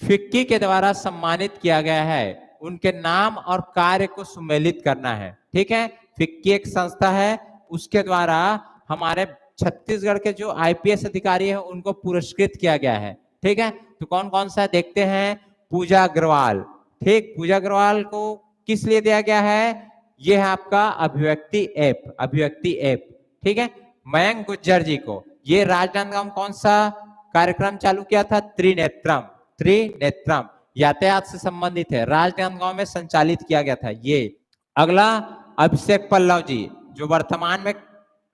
फिक्की के द्वारा सम्मानित किया गया है, उनके नाम और कार्य को सुमेलित करना है। ठीक है, फिक्की एक संस्था है, उसके द्वारा हमारे छत्तीसगढ़ के जो आईपीएस अधिकारी हैं उनको पुरस्कृत किया गया है। ठीक है, तो कौन कौन सा देखते हैं, पूजा अग्रवाल। ठीक, पूजा अग्रवाल को किस लिए दिया गया है? ये है आपका अभिव्यक्ति ऐप, अभिव्यक्ति ऐप। ठीक है, मयंक गुज्जर जी को, ये राजनांदगांव में कौन सा कार्यक्रम चालू किया था? त्रिनेत्रम, त्रिनेत्रम यातायात से संबंधित है, राजनांदगांव में संचालित किया गया था ये। अगला अभिषेक पल्लव जी, जो वर्तमान में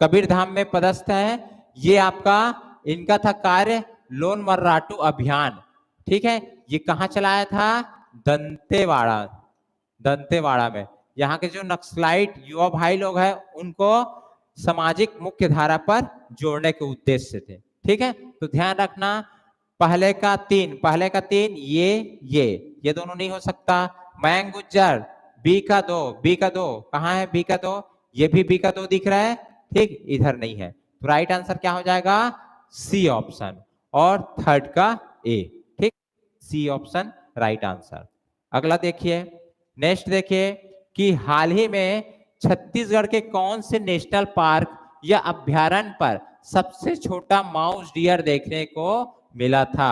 कबीर धाम में पदस्थ है, ये आपका इनका था कार्य लोन मर्राटू अभियान। ठीक है, ये कहाँ चलाया था? दंतेवाड़ा, दंतेवाड़ा में। यहाँ के जो नक्सलाइट युवा भाई लोग हैं उनको सामाजिक मुख्य धारा पर जोड़ने के उद्देश्य से थे। ठीक है, तो ध्यान रखना, पहले का 3, पहले का 3 ये दोनों नहीं हो सकता। मयंक गुज्जर बी का 2, बी का 2 कहाँ है? बी का 2, ये भी बी का 2 दिख रहा है। ठीक, इधर नहीं है, तो राइट आंसर क्या हो जाएगा? सी ऑप्शन, और थर्ड का ए। ठीक, सी ऑप्शन राइट आंसर। अगला देखिए, नेक्स्ट देखिए कि हाल ही में छत्तीसगढ़ के कौन से नेशनल पार्क या अभ्यारण्य पर सबसे छोटा माउस डियर देखने को मिला था?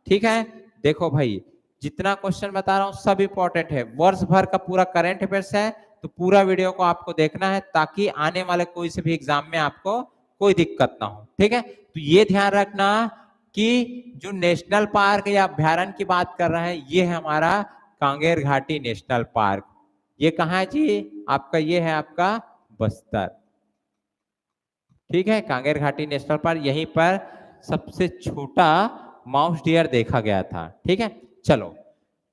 ठीक है, देखो भाई, जितना क्वेश्चन बता रहा हूं सब इंपॉर्टेंट है, वर्ष भर का पूरा करंट अफेयर्स है, तो पूरा वीडियो को आपको देखना है ताकि आने वाले कोई से भी एग्जाम में आपको कोई दिक्कत ना हो। ठीक है, तो ये ध्यान रखना कि जो नेशनल पार्क या अभ्यारण्य की बात कर रहे हैं, ये है हमारा कांगेर घाटी नेशनल पार्क। ये कहाँ है जी? आपका ये है आपका बस्तर। ठीक है, कांगेर घाटी नेशनल पार्क, यहीं पर सबसे छोटा माउस डियर देखा गया था। ठीक है, चलो,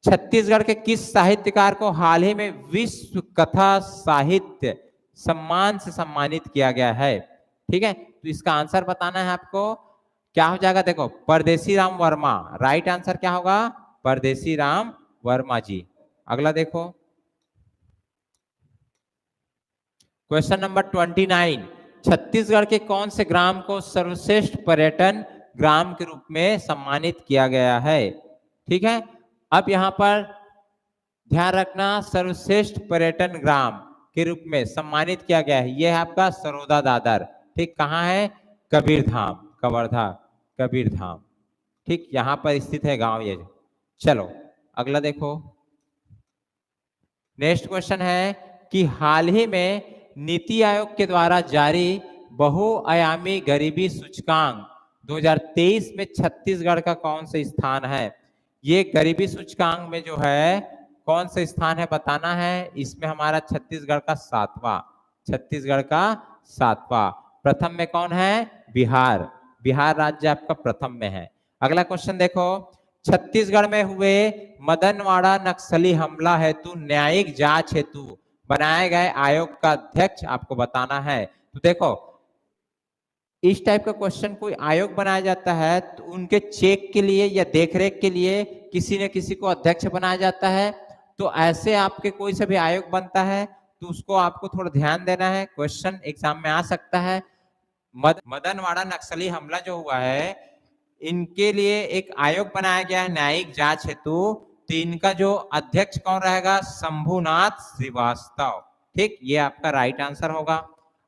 छत्तीसगढ़ के किस साहित्यकार को हाल ही में विश्व कथा साहित्य सम्मान से सम्मानित किया गया है? ठीक है, तो इसका आंसर बताना है आपको। क्या हो जाएगा? देखो, परदेसी राम वर्मा। राइट आंसर क्या होगा? परदेसी राम वर्मा जी। अगला देखो, क्वेश्चन नंबर 29, छत्तीसगढ़ के कौन से ग्राम को सर्वश्रेष्ठ पर्यटन ग्राम के रूप में सम्मानित किया गया है? ठीक है, अब यहां पर ध्यान रखना, सर्वश्रेष्ठ पर्यटन ग्राम के रूप में सम्मानित किया गया है, यह है आपका सरोदा दादर। ठीक, कहाँ है? कबीरधाम, कवर्धा, कबीरधाम। ठीक, यहां पर स्थित है गांव ये। चलो, अगला देखो, नेक्स्ट क्वेश्चन है कि हाल ही में नीति आयोग के द्वारा जारी बहुआयामी गरीबी सूचकांक 2023 में छत्तीसगढ़ का कौन सा स्थान है? ये गरीबी सूचकांक में जो है कौन सा स्थान है बताना है। इसमें हमारा छत्तीसगढ़ का 7वां, छत्तीसगढ़ का 7वां। प्रथम में कौन है? बिहार, बिहार राज्य आपका प्रथम में है। अगला क्वेश्चन देखो, छत्तीसगढ़ में हुए मदनवाड़ा नक्सली हमला हेतु न्यायिक जांच हेतु बनाए गए आयोग का अध्यक्ष आपको बताना है। तो देखो, इस टाइप का क्वेश्चन कोई आयोग बनाया जाता है तो उनके चेक के लिए या देखरेख के लिए किसी न किसी को अध्यक्ष बनाया जाता है। तो ऐसे आपके कोई से भी आयोग बनता है तो उसको आपको थोड़ा ध्यान देना है, क्वेश्चन एग्जाम में आ सकता है। मदनवाड़ा नक्सली हमला जो हुआ है, इनके लिए एक आयोग बनाया गया है न्यायिक जांच हेतु। तो इनका जो अध्यक्ष कौन रहेगा? शंभुनाथ श्रीवास्तव। ठीक, ये आपका राइट आंसर होगा।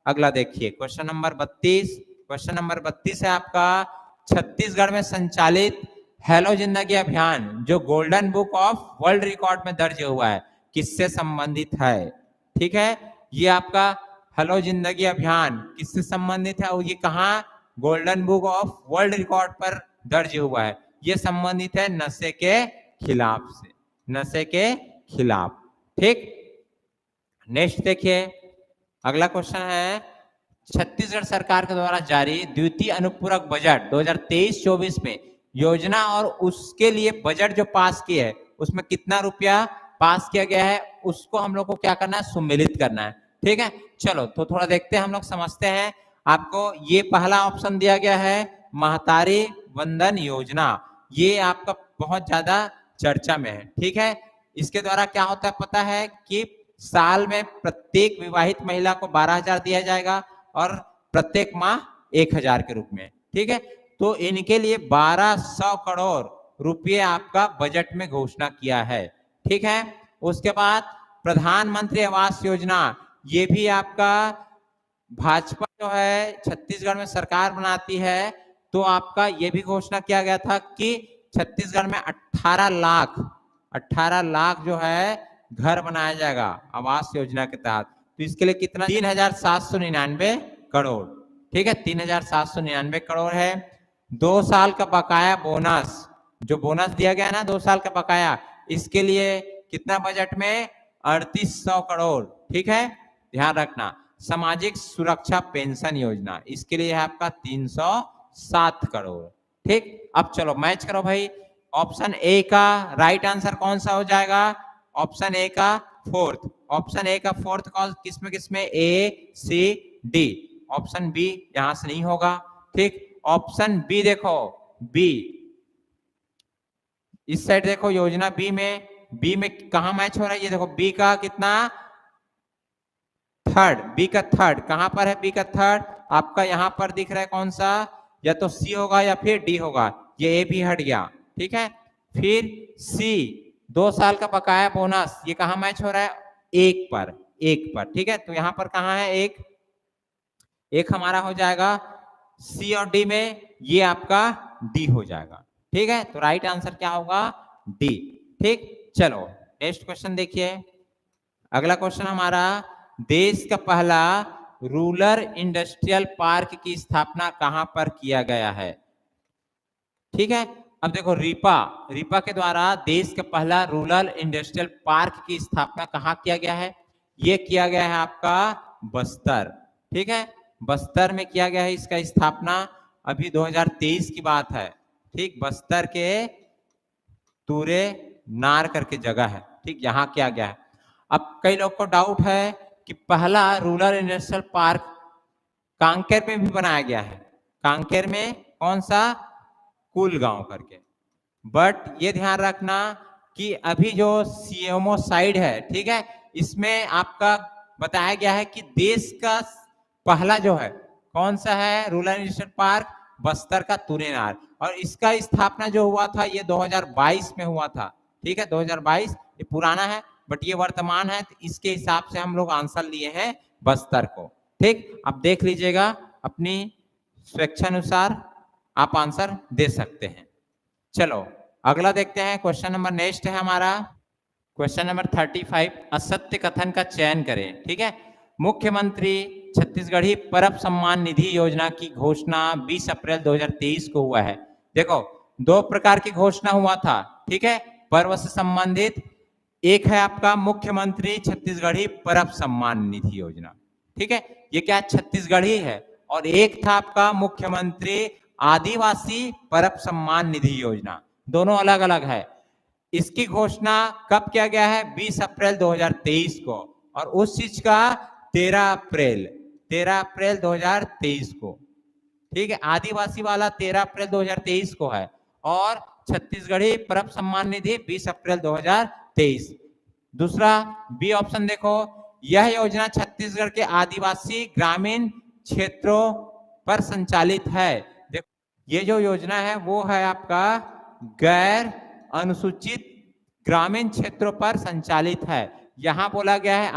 अगला देखिए, क्वेश्चन नंबर 32। क्वेश्चन नंबर 32 है आपका, छत्तीसगढ़ में संचालित हेलो जिंदगी अभियान जो golden book of world record में दर्ज हुआ है, किससे संबंधित है? ठीक है, ये आपका हेलो जिंदगी अभियान किससे संबंधित है और ये कहाँ golden book of world record पर दर्ज हुआ है? ये संबंधित है नशे के खिलाफ से, नशे के खिलाफ। ठीक, नेक्स्ट देखिए, अगला क्वेश्चन है, छत्तीसगढ़ सरकार के द्वारा जारी द्वितीय अनुपूरक बजट 2023-24 में योजना और उसके लिए बजट जो पास किया है उसमें कितना रुपया पास किया गया है, उसको हम लोग को क्या करना है? सुमेलित करना है। ठीक है, चलो तो थोड़ा देखते हैं, हम लोग समझते हैं। आपको ये पहला ऑप्शन दिया गया है महतारी वंदन योजना, ये आपका बहुत ज्यादा चर्चा में है। ठीक है, इसके द्वारा क्या होता है पता है कि साल में प्रत्येक विवाहित महिला को 12,000 दिया जाएगा और प्रत्येक माह 1,000 के रूप में। ठीक है, तो इनके लिए 1200 करोड़ रुपये आपका बजट में घोषणा किया है। ठीक है, उसके बाद प्रधानमंत्री आवास योजना, ये भी आपका भाजपा जो है छत्तीसगढ़ में सरकार बनाती है, तो आपका ये भी घोषणा किया गया था कि छत्तीसगढ़ में 18 लाख जो है घर बनाया जाएगा आवास योजना के तहत। तो इसके लिए कितना? 3,799 करोड़। ठीक है, 3,799 करोड़ है। 2 साल का बकाया बोनस, जो बोनस दिया गया ना 2 साल का बकाया, इसके लिए कितना बजट में? 3,800 करोड़। ठीक है, ध्यान रखना। सामाजिक सुरक्षा पेंशन योजना, इसके लिए है आपका 307 करोड़। ठीक, अब चलो मैच करो भाई। ऑप्शन ए का राइट आंसर कौन सा हो जाएगा? ऑप्शन ए का फोर्थ, ऑप्शन ए का फोर्थ कॉल किसमें? ए सी डी। ऑप्शन बी यहां से नहीं होगा। ठीक, ऑप्शन बी देखो, बी इस साइड देखो, योजना बी में कहा मैच हो रहा है? ये देखो बी का कितना? थर्ड, बी का थर्ड कहां पर है? बी का थर्ड आपका यहाँ पर दिख रहा है कौन सा, या तो सी होगा या फिर डी होगा, ये ए भी हट गया, ठीक है। फिर सी 2 साल का बकाया बोनस, ये कहाँ मैच हो रहा है, एक पर, ठीक है। तो यहाँ पर कहाँ है एक हमारा हो जाएगा सी और डी में, ये आपका डी हो जाएगा, ठीक है। तो राइट आंसर क्या होगा, डी, ठीक। चलो नेक्स्ट क्वेश्चन देखिए। अगला क्वेश्चन हमारा, देश का पहला रूरल इंडस्ट्रियल पार्क की स्थापना कहां पर किया गया है, ठीक है। अब देखो रीपा के द्वारा देश का पहला रूरल इंडस्ट्रियल पार्क की स्थापना कहां किया गया है, ये किया गया है आपका बस्तर, ठीक है। बस्तर में किया गया है इसका स्थापना, अभी 2023 की बात है, ठीक। बस्तर के तूरे नार करके जगह है, ठीक, यहाँ किया गया है। अब कई लोग को डाउट है कि पहला रूरल इंडस्ट्रियल पार्क कांकेर में भी बनाया गया है, कांकेर में कौन सा, कुल गांव करके। बट ये ध्यान रखना कि अभी जो सीएमओ साइड है, ठीक है, इसमें आपका बताया गया है कि देश का पहला जो है कौन सा है रूरल इंडस्ट्रियल पार्क, बस्तर का तुरेनार, और इसका स्थापना जो हुआ था ये 2022 में हुआ था, ठीक है। 2022 ये पुराना है, बट ये वर्तमान है, तो इसके हिसाब से हम लोग आंसर लिए हैं बस्तर को, ठीक। अब देख लीजिएगा अपनी स्वेच्छानुसार आप आंसर दे सकते हैं। चलो अगला देखते हैं, क्वेश्चन नंबर नेक्स्ट है हमारा क्वेश्चन नंबर 35, असत्य कथन का चयन करें, ठीक है। मुख्यमंत्री छत्तीसगढ़ी परब सम्मान निधि योजना की घोषणा 20 अप्रैल 2023 को हुआ है। देखो 2 प्रकार की घोषणा हुआ था, ठीक है, पर्व से संबंधित। एक है आपका मुख्यमंत्री छत्तीसगढ़ी परब सम्मान निधि योजना, ठीक है, ये क्या छत्तीसगढ़ी है, और एक था आपका मुख्यमंत्री आदिवासी परब सम्मान निधि योजना, दोनों अलग अलग है। इसकी घोषणा कब किया गया है, 20 अप्रैल 2023 को, और उस चीज का 13 अप्रैल 2023 को, ठीक है। आदिवासी वाला 13 अप्रैल 2023 को है, और छत्तीसगढ़ी परब सम्मान निधि 20 अप्रैल 2023। दूसरा बी ऑप्शन देखो, यह योजना छत्तीसगढ़ के आदिवासी ग्रामीण क्षेत्रों पर संचालित है। देखो ये जो योजना है वो है आपका गैर अनुसूचित ग्रामीण क्षेत्रों पर संचालित है, यहां बोला गया है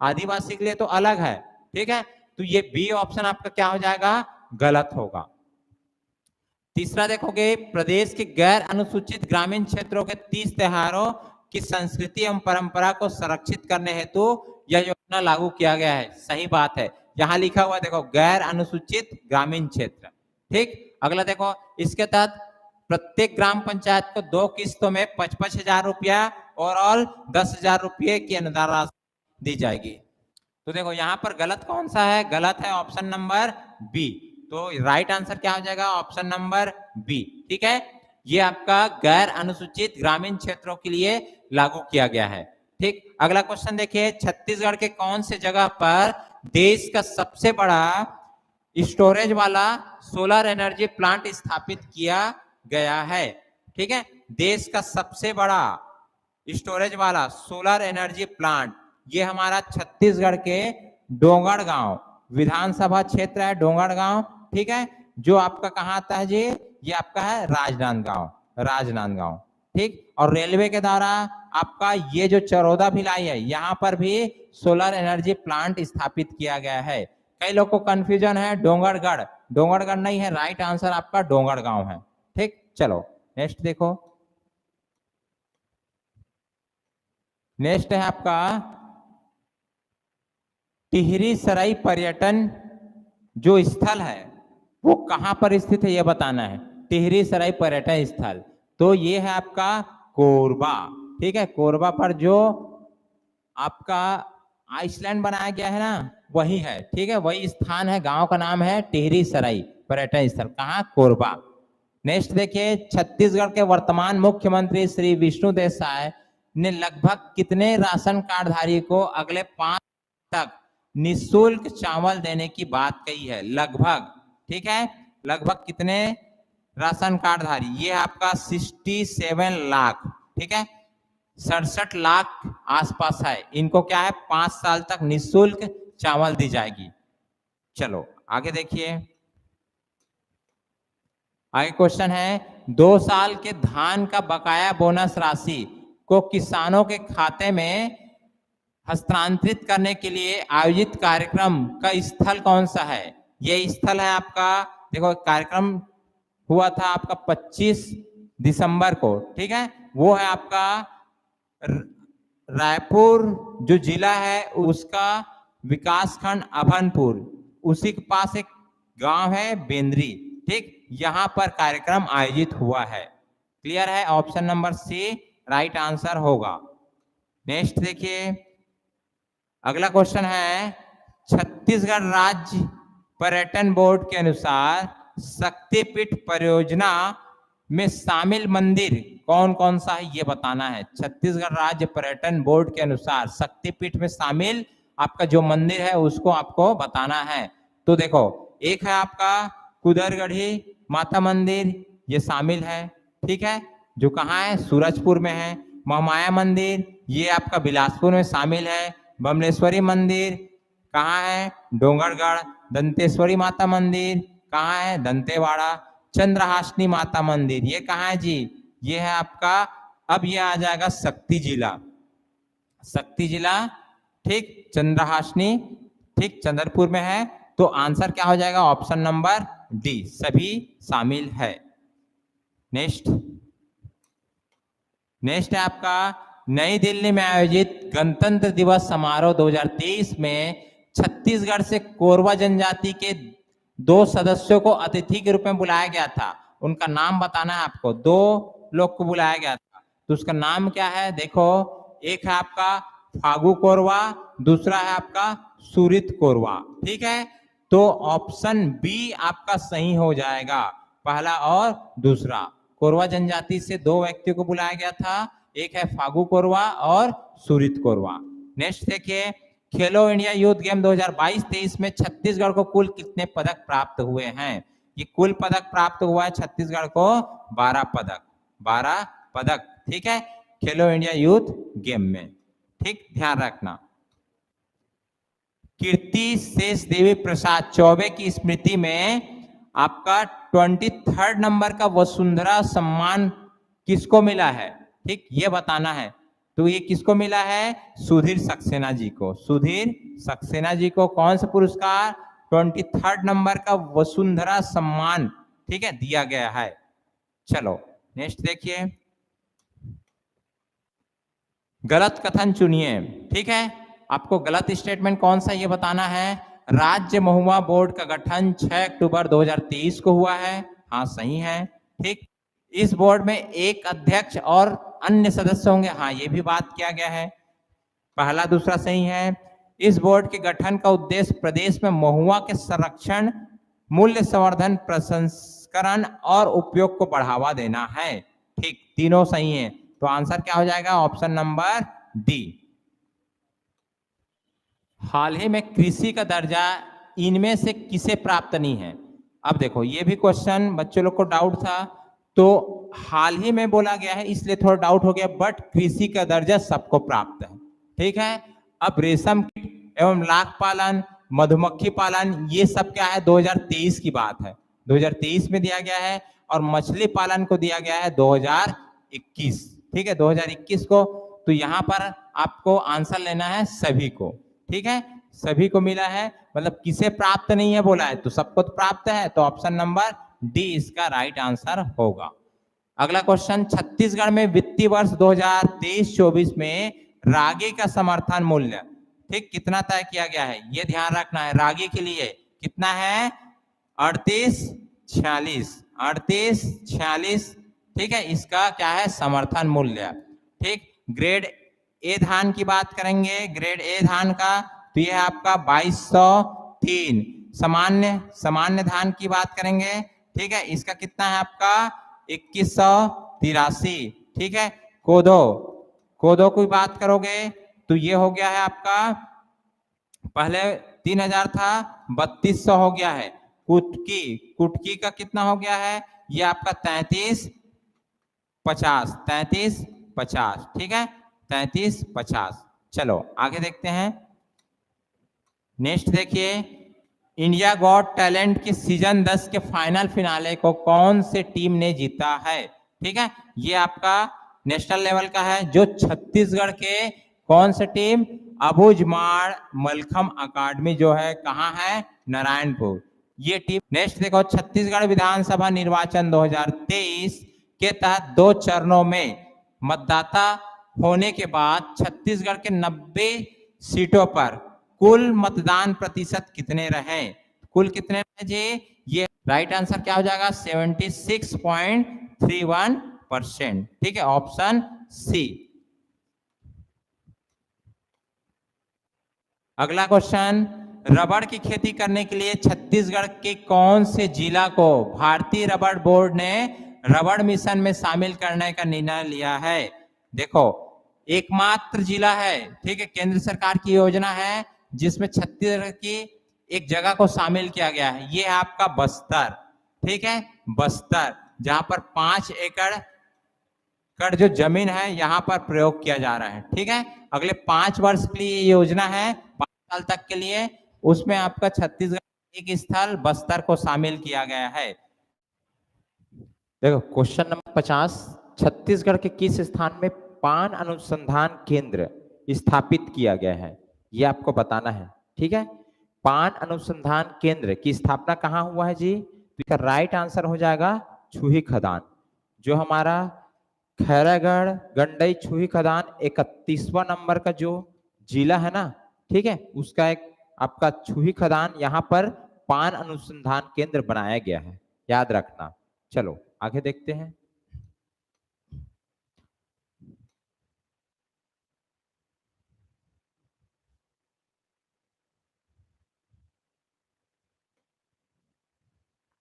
आदिवासी के लिए तो अलग है, ठीक है। तो ये बी ऑप्शन आपका क्या हो जाएगा, गलत होगा। तीसरा देखोगे, प्रदेश के गैर अनुसूचित ग्रामीण क्षेत्रों के 30 त्योहारों की संस्कृति एवं परंपरा को संरक्षित करने हेतु यह योजना लागू किया गया है, सही बात है, यहां लिखा हुआ देखो गैर अनुसूचित ग्रामीण क्षेत्र, ठीक। अगला देखो, इसके तहत प्रत्येक ग्राम पंचायत को 2 किस्तों में 55,000 रुपया और 10,000 रुपये की अनुदान राशि दी जाएगी। तो देखो यहाँ पर गलत कौन सा है, गलत है ऑप्शन नंबर बी, तो राइट आंसर क्या हो जाएगा, ऑप्शन नंबर बी, ठीक है। ये आपका गैर अनुसूचित ग्रामीण क्षेत्रों के लिए लागू किया गया है, ठीक। अगला क्वेश्चन देखिए, छत्तीसगढ़ के कौन से जगह पर देश का सबसे बड़ा स्टोरेज वाला सोलर एनर्जी प्लांट स्थापित किया गया है, ठीक है। देश का सबसे बड़ा स्टोरेज वाला सोलर एनर्जी प्लांट ये हमारा छत्तीसगढ़ के डोंगरगांव विधानसभा क्षेत्र है, डोंगरगांव, ठीक है, जो आपका कहाँ आता है जी, ये आपका है राजनांदगांव, ठीक। और रेलवे के द्वारा आपका ये जो चरौदा भिलाई है यहाँ पर भी सोलर एनर्जी प्लांट स्थापित किया गया है। कई लोग को कंफ्यूजन है, डोंगरगढ़ नहीं है, राइट आंसर आपका डोंगरगांव है, ठीक। चलो नेक्स्ट देखो, नेक्स्ट है आपका टिहरी सराय पर्यटन जो स्थल है वो कहां पर स्थित है ये बताना है। टिहरी सराय पर्यटन स्थल तो ये है आपका कोरबा, ठीक है, कोरबा पर जो आपका आइसलैंड बनाया गया है ना वही है, ठीक है, वही स्थान है, गांव का नाम है टिहरी सराय पर्यटन स्थल, कहां, कोरबा। नेक्स्ट देखिए, छत्तीसगढ़ के वर्तमान मुख्यमंत्री श्री विष्णु देसाई ने लगभग कितने राशन कार्डधारी को अगले 5 तक निःशुल्क चावल देने की बात कही है, लगभग, ठीक है, लगभग कितने राशन कार्डधारी, ये आपका 67 लाख, ठीक है, 67 लाख आसपास है, इनको क्या है 5 साल तक निःशुल्क चावल दी जाएगी। चलो आगे देखिए, आगे क्वेश्चन है 2 साल के धान का बकाया बोनस राशि को किसानों के खाते में हस्तांतरित करने के लिए आयोजित कार्यक्रम का स्थल कौन सा है? ये स्थल है आपका, देखो कार्यक्रम हुआ था आपका 25 दिसंबर को, ठीक है, वो है आपका रायपुर जो जिला है उसका विकासखंड अभनपुर, उसी के पास एक गांव है बेंद्री, ठीक, यहां पर कार्यक्रम आयोजित हुआ है। क्लियर है? Option number C right answer होगा। नेक्स्ट देखिए, अगला क्वेश्चन है छत्तीसगढ़ राज्य पर्यटन बोर्ड के अनुसार शक्तिपीठ परियोजना में शामिल मंदिर कौन कौन सा है ये बताना है। छत्तीसगढ़ राज्य पर्यटन बोर्ड के अनुसार शक्तिपीठ में शामिल आपका जो मंदिर है उसको आपको बताना है। तो देखो, एक है आपका कुदरगढ़ी माता मंदिर, ये शामिल है, ठीक है, जो कहाँ है, सूरजपुर में है। महामाया मंदिर ये आपका बिलासपुर में शामिल है। बमलेश्वरी मंदिर कहाँ है, डोंगरगढ़। दंतेश्वरी माता मंदिर कहाँ है, दंतेवाड़ा। चंद्रहासनी माता मंदिर ये कहाँ है जी, ये है आपका, अब ये आ जाएगा शक्ति जिला, शक्ति जिला, ठीक, चंद्रहासनी, ठीक, चंद्रपुर में है। तो आंसर क्या हो जाएगा, ऑप्शन नंबर डी, सभी शामिल है। नेक्स्ट है आपका नई दिल्ली में आयोजित गणतंत्र दिवस समारोह 2023 में छत्तीसगढ़ से कोरवा जनजाति के 2 सदस्यों को अतिथि के रूप में बुलाया गया था। उनका नाम बताना है आपको। 2 लोग को बुलाया गया था, तो उसका नाम क्या है, देखो, एक है आपका फागू कोरवा, दूसरा है आपका सुरित कोरवा, ठीक है। तो ऑप्शन बी आपका सही हो जाएगा, पहला और दूसरा। कोरवा जनजाति से 2 व्यक्तियों को बुलाया गया था, एक है फागू कोरवा और सुरित कोरवा। नेक्स्ट देखिए, खेलो इंडिया यूथ गेम 2022-23 में छत्तीसगढ़ को कुल कितने पदक प्राप्त हुए हैं? ये कुल पदक प्राप्त हुआ है छत्तीसगढ़ को 12 पदक, 12 पदक, ठीक है, खेलो इंडिया यूथ गेम में, ठीक, ध्यान रखना। कीर्ति शेष देवी प्रसाद चौबे की स्मृति में आपका 23rd नंबर का वसुंधरा सम्मान किसको मिला है, ठीक, ये बताना है। तो ये किसको मिला है, सुधीर सक्सेना जी को। सुधीर सक्सेना जी को कौन सा पुरस्कार, 23rd नंबर का वसुंधरा सम्मान, ठीक है, दिया गया है। चलो नेक्स्ट देखिए, गलत कथन चुनिए, ठीक है, आपको गलत स्टेटमेंट कौन सा ये बताना है। राज्य महुआ बोर्ड का गठन 6 अक्टूबर 2023 को हुआ है, हाँ सही है, ठीक। इस बोर्ड में एक अध्यक्ष और अन्य सदस्य होंगे, हाँ ये भी बात किया गया है, पहला दूसरा सही है। इस बोर्ड के गठन का उद्देश्य प्रदेश में महुआ के संरक्षण, मूल्य संवर्धन, प्रसंस्करण और उपयोग को बढ़ावा देना है, ठीक, तीनों सही है। तो आंसर क्या हो जाएगा, ऑप्शन नंबर डी। हाल ही में कृषि का दर्जा इनमें से किसे प्राप्त नहीं है। अब देखो, ये भी क्वेश्चन बच्चों लोग को डाउट था, तो हाल ही में बोला गया है इसलिए थोड़ा डाउट हो गया, बट कृषि का दर्जा सबको प्राप्त है, ठीक है। अब रेशम एवं लाख पालन, मधुमक्खी पालन, ये सब क्या है, 2023 की बात है, 2023 में दिया गया है। और मछली पालन को दिया गया है 2021, ठीक है, 2021 को। तो यहाँ पर आपको आंसर लेना है सभी को, ठीक है, सभी को मिला है, मतलब किसे प्राप्त नहीं है बोला है, तो सबको तो प्राप्त है, तो ऑप्शन नंबर डी इसका राइट आंसर होगा। अगला क्वेश्चन, छत्तीसगढ़ में वित्तीय वर्ष 2023-24 में रागी का समर्थन मूल्य, ठीक, कितना तय किया गया है, ये ध्यान रखना है। रागी के लिए कितना है, 3846, 3846, ठीक है, इसका क्या है, समर्थन मूल्य, ठीक। ग्रेड ए धान की बात करेंगे, ग्रेड ए धान का, तो यह आपका 2203। सामान्य धान की बात करेंगे, ठीक है, इसका कितना है आपका 2183, ठीक है। कोदो की बात करोगे तो ये हो गया है आपका, पहले 3000 था, 3200 हो गया है। कुटकी का कितना हो गया है, ये आपका 3350, ठीक है, 3350। चलो आगे देखते हैं। नेक्स्ट देखिए, इंडिया गॉट टैलेंट की सीजन 10 के फाइनल फिनाले को कौन से टीम ने जीता है? ठीक है, ये आपका नेशनल लेवल का है। जो छत्तीसगढ़ के कौन से टीम? अबूझमाड़ मलखम अकादमी जो है कहाँ है? नारायणपुर। ये टीम। नेक्स्ट देखो, छत्तीसगढ़ विधानसभा निर्वाचन 2023 के तहत 2 चरणों में मतदाता होने के बाद छत्तीसगढ़ के 90 सीटों पर कुल मतदान प्रतिशत कितने रहे? कुल कितने रहे जी? ये राइट आंसर क्या हो जाएगा? 76.31%। ठीक है, ऑप्शन सी। अगला क्वेश्चन, रबड़ की खेती करने के लिए छत्तीसगढ़ के कौन से जिला को भारतीय रबड़ बोर्ड ने रबड़ मिशन में शामिल करने का निर्णय लिया है? देखो, एकमात्र जिला है, ठीक है, केंद्र सरकार की योजना है जिसमें छत्तीसगढ़ की एक जगह को शामिल किया गया है। ये है आपका बस्तर। ठीक है, बस्तर, जहां पर 5 एकड़ जो जमीन है यहां पर प्रयोग किया जा रहा है। ठीक है, अगले 5 वर्ष के लिए ये योजना है, 5 साल तक के लिए। उसमें आपका छत्तीसगढ़ एक स्थल बस्तर को शामिल किया गया है। देखो क्वेश्चन नंबर 50, छत्तीसगढ़ के किस स्थान में पान अनुसंधान केंद्र स्थापित किया गया है? ये आपको बताना है। ठीक है, पान अनुसंधान केंद्र की स्थापना कहाँ हुआ है जी? तो इसका राइट आंसर हो जाएगा छुही खदान, जो हमारा खैरागढ़ गंडई छुही खदान 31वां नंबर का जो जिला है ना, ठीक है, उसका एक आपका छुही खदान, यहाँ पर पान अनुसंधान केंद्र बनाया गया है, याद रखना। चलो आगे देखते हैं।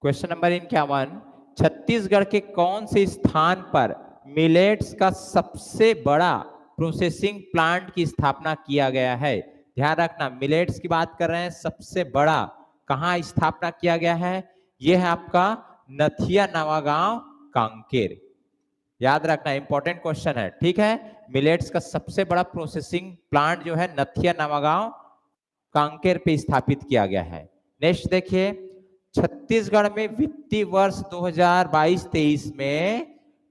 क्वेश्चन नंबर 51, छत्तीसगढ़ के कौन से स्थान पर मिलेट्स का सबसे बड़ा प्रोसेसिंग प्लांट की स्थापना किया गया है? ध्यान रखना, मिलेट्स की बात कर रहे हैं, सबसे बड़ा कहाँ स्थापना किया गया है? यह है आपका नथिया नवागांव कांकेर। याद रखना, इंपॉर्टेंट क्वेश्चन है। ठीक है, मिलेट्स का सबसे बड़ा प्रोसेसिंग प्लांट जो है नथिया नवागांव कांकेर पे स्थापित किया गया है। नेक्स्ट देखिए, छत्तीसगढ़ में वित्तीय वर्ष 2022-23 में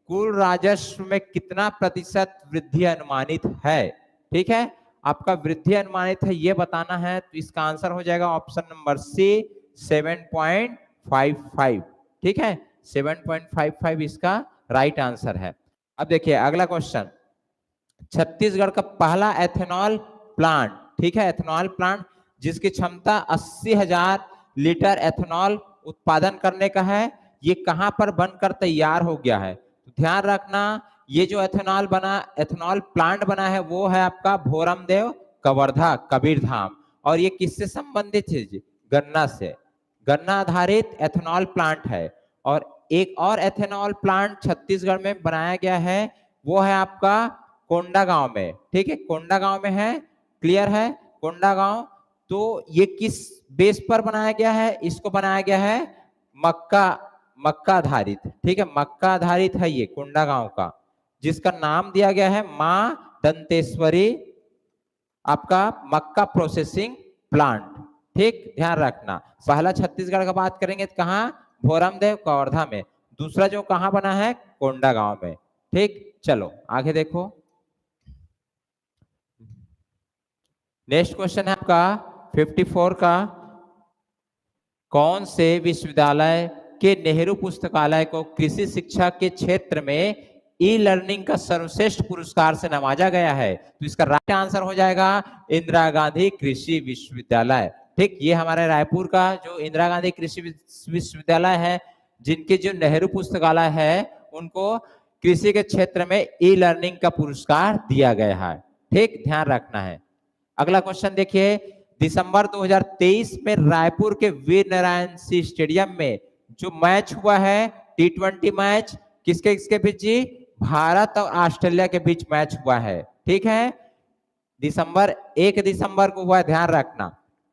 कुल राजस्व में कितना प्रतिशत वृद्धि अनुमानित है? ठीक है, आपका वृद्धि अनुमानित है ये बताना है, तो इसका आंसर हो जाएगा ऑप्शन नंबर सी 7.55। ठीक है, 7.55 इसका राइट आंसर है। अब देखिए अगला क्वेश्चन, छत्तीसगढ़ का पहला एथेनॉल प्लांट, ठीक है, एथेनॉल प्लांट जिसकी क्षमता 80,000 लीटर एथेनॉल उत्पादन करने का है, ये कहां पर बनकर तैयार हो गया है? तो ध्यान रखना, ये जो एथेनॉल प्लांट बना है वो है आपका भोरमदेव कवर्धा कबीरधाम। और ये किससे संबंधित है जी? गन्ना से, गन्ना आधारित एथेनॉल प्लांट है। और एक और एथेनॉल प्लांट छत्तीसगढ़ में बनाया गया है, वो है आपका कोंडागांव में। ठीक है, कोंडागांव में है, क्लियर है, कोंडागांव। तो ये किस बेस पर बनाया गया है? इसको बनाया गया है मक्का आधारित। ठीक है, मक्का आधारित है ये कोंडागांव का, जिसका नाम दिया गया है मां दंतेश्वरी आपका मक्का प्रोसेसिंग प्लांट। ठीक, ध्यान रखना, पहला छत्तीसगढ़ का बात करेंगे तो कहाँ? भोरमदेव कवर्धा में। दूसरा जो कहाँ बना है? कोंडागांव में। ठीक, चलो आगे देखो। नेक्स्ट क्वेश्चन है आपका 54 का, कौन से विश्वविद्यालय के नेहरू पुस्तकालय को कृषि शिक्षा के क्षेत्र में ई लर्निंग का सर्वश्रेष्ठ पुरस्कार से नवाजा गया है? तो इसका राइट आंसर हो जाएगा इंदिरा गांधी कृषि विश्वविद्यालय। ठीक, ये हमारे रायपुर का जो इंदिरा गांधी कृषि विश्वविद्यालय है, जिनके जो नेहरू पुस्तकालय है उनको कृषि के क्षेत्र में ई लर्निंग का पुरस्कार दिया गया है। ठीक, ध्यान रखना है। अगला क्वेश्चन देखिए, दिसंबर 2023 में रायपुर के वीर नारायण सिंह स्टेडियम में जो मैच हुआ है T20 मैच, किसके किसके बीच जी? भारत और ऑस्ट्रेलिया के बीच मैच हुआ है। ठीक है, 1 दिसंबर को हुआ, ध्यान रखना।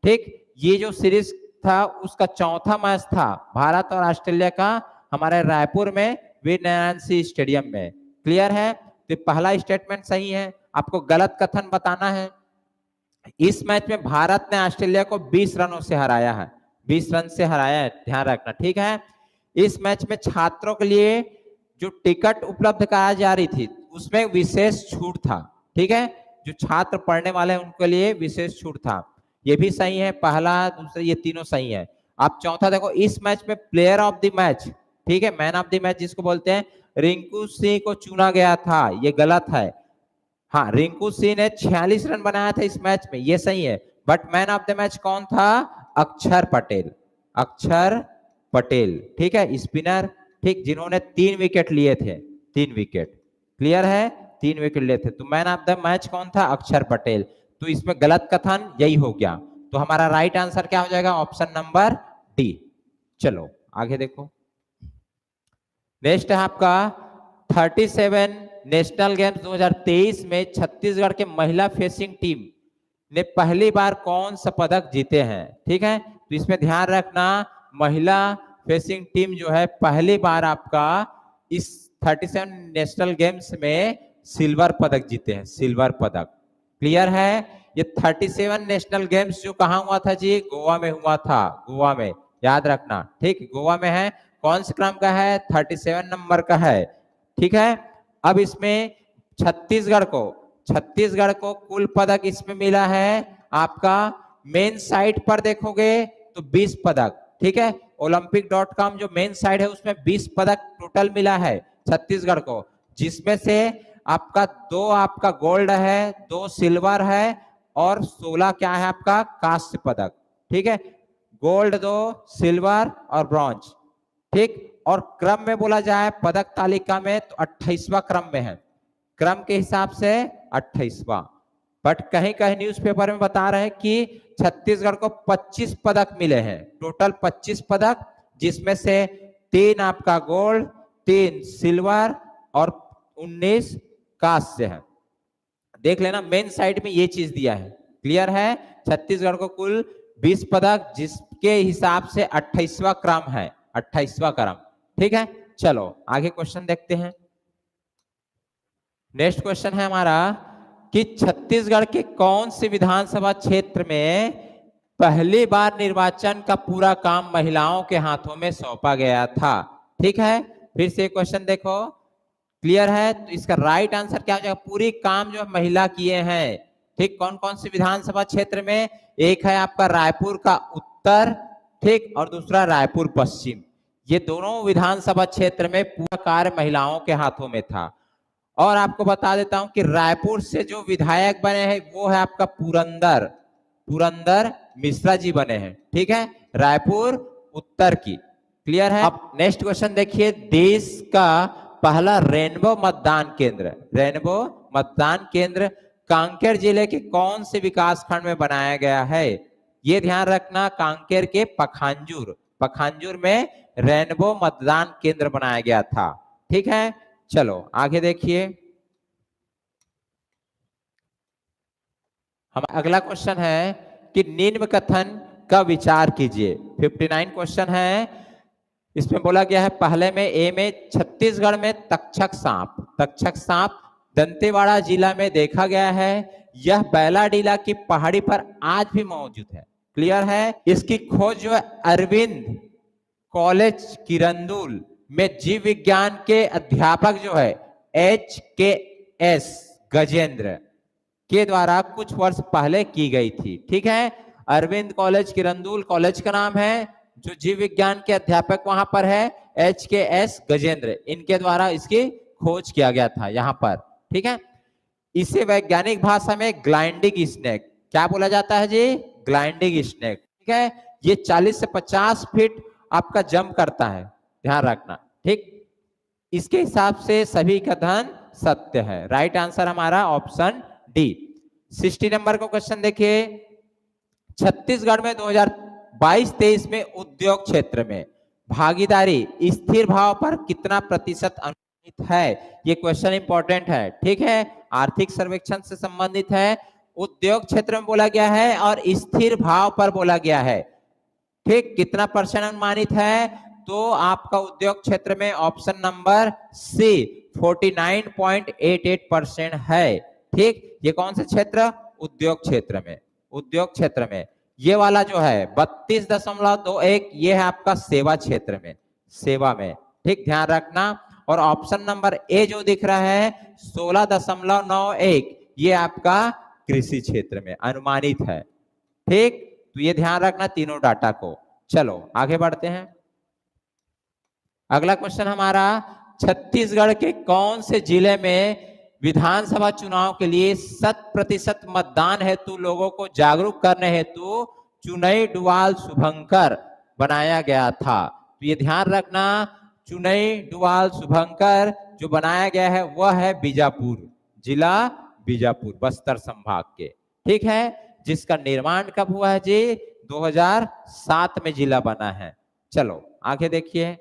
ठीक, ये जो सीरीज था उसका चौथा मैच था भारत और ऑस्ट्रेलिया का, हमारे रायपुर में वीर नारायण सिंह स्टेडियम में। क्लियर है, तो पहला स्टेटमेंट सही है, आपको गलत कथन बताना है। इस मैच में भारत ने ऑस्ट्रेलिया को 20 रनों से हराया है। 20 रन से हराया है, ध्यान रखना, ठीक है। इस मैच में छात्रों के लिए जो टिकट उपलब्ध कराई जा रही थी उसमें विशेष छूट था, ठीक है। जो छात्र पढ़ने वाले हैं उनके लिए विशेष छूट था, ये भी सही है, पहला दूसरा ये तीनों सही है। अब चौथा देखो, इस मैच में प्लेयर ऑफ द मैच, ठीक है, मैन ऑफ द मैच जिसको बोलते हैं, रिंकू सिंह को चुना गया था, ये गलत है। हाँ, रिंकू सिंह ने 46 रन बनाया था इस मैच में, ये सही है, but man of the match कौन था? अक्षर पटेल, अक्षर पटेल, ठीक है, स्पिनर, ठीक, जिन्होंने 3 विकेट लिए थे, 3 विकेट, क्लियर है, 3 विकेट लिए थे। तो मैन ऑफ द मैच कौन था? अक्षर पटेल। तो इसमें गलत कथन यही हो गया, तो हमारा राइट आंसर क्या हो जाएगा? Option number D. चलो आगे देखो, नेक्स्ट है आपका 37 नेशनल गेम्स 2023 में छत्तीसगढ़ के महिला फेसिंग टीम ने पहली बार कौन सा पदक जीते हैं, ठीक है। तो इसमें ध्यान रखना, महिला फेसिंग टीम जो है पहली बार आपका इस 37 नेशनल गेम्स में सिल्वर पदक जीते हैं, सिल्वर पदक, क्लियर है। ये 37 नेशनल गेम्स जो कहाँ हुआ था जी? गोवा में हुआ था, गोवा में, याद रखना, ठीक, गोवा में है। कौन से क्रम का है? 37 नंबर का है, ठीक है। अब इसमें छत्तीसगढ़ को कुल पदक इसमें मिला है आपका, मेन साइट पर देखोगे तो 20 पदक, ठीक है। Olympic.com जो मेन साइट है उसमें 20 पदक टोटल मिला है छत्तीसगढ़ को, जिसमें से आपका 2 आपका गोल्ड है, 2 सिल्वर है और 16 क्या है आपका? कांस्य पदक, ठीक है। गोल्ड 2, सिल्वर और ब्रॉन्ज, ठीक। और क्रम में बोला जाए पदक तालिका में तो 28वां क्रम में है, क्रम के हिसाब से 28वां, बट कहीं कहीं न्यूज़पेपर में बता रहे हैं कि छत्तीसगढ़ को 25 पदक मिले हैं, टोटल 25 पदक, जिसमें से 3 आपका गोल्ड, 3 सिल्वर और 19 कांस्य है। देख लेना, मेन साइड में ये चीज दिया है, क्लियर है। छत्तीसगढ़ को कुल 20 पदक, जिसके हिसाब से 28वां क्रम है, 28वां क्रम, ठीक है। चलो आगे क्वेश्चन देखते हैं। नेक्स्ट क्वेश्चन है हमारा कि छत्तीसगढ़ के कौन से विधानसभा क्षेत्र में पहली बार निर्वाचन का पूरा काम महिलाओं के हाथों में सौंपा गया था, ठीक है। फिर से क्वेश्चन देखो, क्लियर है। तो इसका राइट आंसर क्या हो जाएगा? पूरी काम जो महिला किए हैं, ठीक। कौन कौन से विधानसभा क्षेत्र में? एक है आपका रायपुर का उत्तर, ठीक, और दूसरा रायपुर पश्चिम। ये दोनों विधानसभा क्षेत्र में पूरा कार्य महिलाओं के हाथों में था। और आपको बता देता हूं कि रायपुर से जो विधायक बने हैं वो है आपका पुरंदर मिश्रा जी बने हैं, ठीक है, रायपुर उत्तर की, क्लियर है। अब नेक्स्ट क्वेश्चन देखिए, देश का पहला रेनबो मतदान केंद्र कांकेर जिले के कौन से विकास खंड में बनाया गया है? ये ध्यान रखना, कांकेर के पखांजूर में रेनबो मतदान केंद्र बनाया गया था, ठीक है। चलो आगे देखिए, हम अगला क्वेश्चन है कि निम्न कथन का विचार कीजिए। 59 क्वेश्चन है, इसमें बोला गया है पहले में ए में छत्तीसगढ़ में तक्षक सांप दंतेवाड़ा जिला में देखा गया है। यह बैलाडीला की पहाड़ी पर आज भी मौजूद है, क्लियर है। इसकी खोज जो है अरविंद कॉलेज किरंदुल में जीव विज्ञान के अध्यापक जो है HKS गजेंद्र के द्वारा कुछ वर्ष पहले की गई थी, ठीक है। अरविंद कॉलेज किरंदुल कॉलेज का नाम है, जो जीव विज्ञान के अध्यापक वहां पर है HKS गजेंद्र, इनके द्वारा इसकी खोज किया गया था यहाँ पर, ठीक है। इसे वैज्ञानिक भाषा में ग्लाइंडिंग स्नेक क्या बोला जाता है जी? ग्लाइंडिंग स्नेक, ठीक है। ये 40 से 50 फीट आपका जंप करता है, ध्यान रखना, ठीक। इसके हिसाब से सभी कथन सत्य है, राइट आंसर हमारा ऑप्शन डी। 60 नंबर को क्वेश्चन देखिए, छत्तीसगढ़ में 2022-23 में उद्योग क्षेत्र में भागीदारी स्थिर भाव पर कितना प्रतिशत अनुमानित है? ये क्वेश्चन इंपॉर्टेंट है, ठीक है, आर्थिक सर्वेक्षण से संबंधित है। उद्योग क्षेत्र में बोला गया है और स्थिर भाव पर बोला गया है, ठीक। कितना परसेंट अनुमानित है? तो आपका उद्योग क्षेत्र में ऑप्शन नंबर सी 49.88% है, ठीक। ये कौन से क्षेत्र? उद्योग क्षेत्र में ये वाला जो है 32.21 ये है आपका सेवा क्षेत्र में, सेवा में, ठीक ध्यान रखना। और ऑप्शन नंबर ए जो दिख रहा है 16.91 ये आपका कृषि क्षेत्र में अनुमानित है, ठीक। तो ये ध्यान रखना तीनों डाटा को। चलो आगे बढ़ते हैं। अगला क्वेश्चन हमारा, छत्तीसगढ़ के कौन से जिले में विधानसभा चुनाव के लिए 100% मतदान हेतु लोगों को जागरूक करने हेतु चुनई डुआल शुभंकर बनाया गया था? तो ये ध्यान रखना, चुनई डुआल शुभंकर जो बनाया गया है वह है बीजापुर, जिला बीजापुर, बस्तर संभाग के, ठीक है। जिसका निर्माण कब हुआ है जी? 2007 में जिला बना है। चलो आगे देखिए।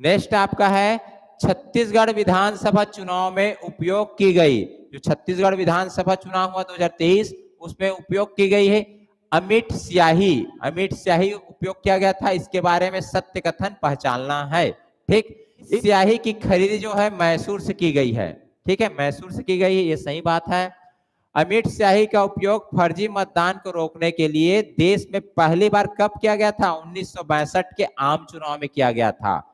नेक्स्ट आपका है, छत्तीसगढ़ विधानसभा चुनाव में उपयोग की गई, जो छत्तीसगढ़ विधानसभा चुनाव हुआ 2023 उसमें उपयोग की गई है अमिट स्याही, अमिट स्याही उपयोग किया गया था। इसके बारे में सत्य कथन पहचानना है, ठीक। इस स्याही की खरीदी जो है मैसूर से की गई है, ठीक है, मैसूर से की गई है, ये सही बात है। अमिट स्याही का उपयोग फर्जी मतदान को रोकने के लिए देश में पहली बार कब किया गया था? 1962 के आम चुनाव में किया गया था।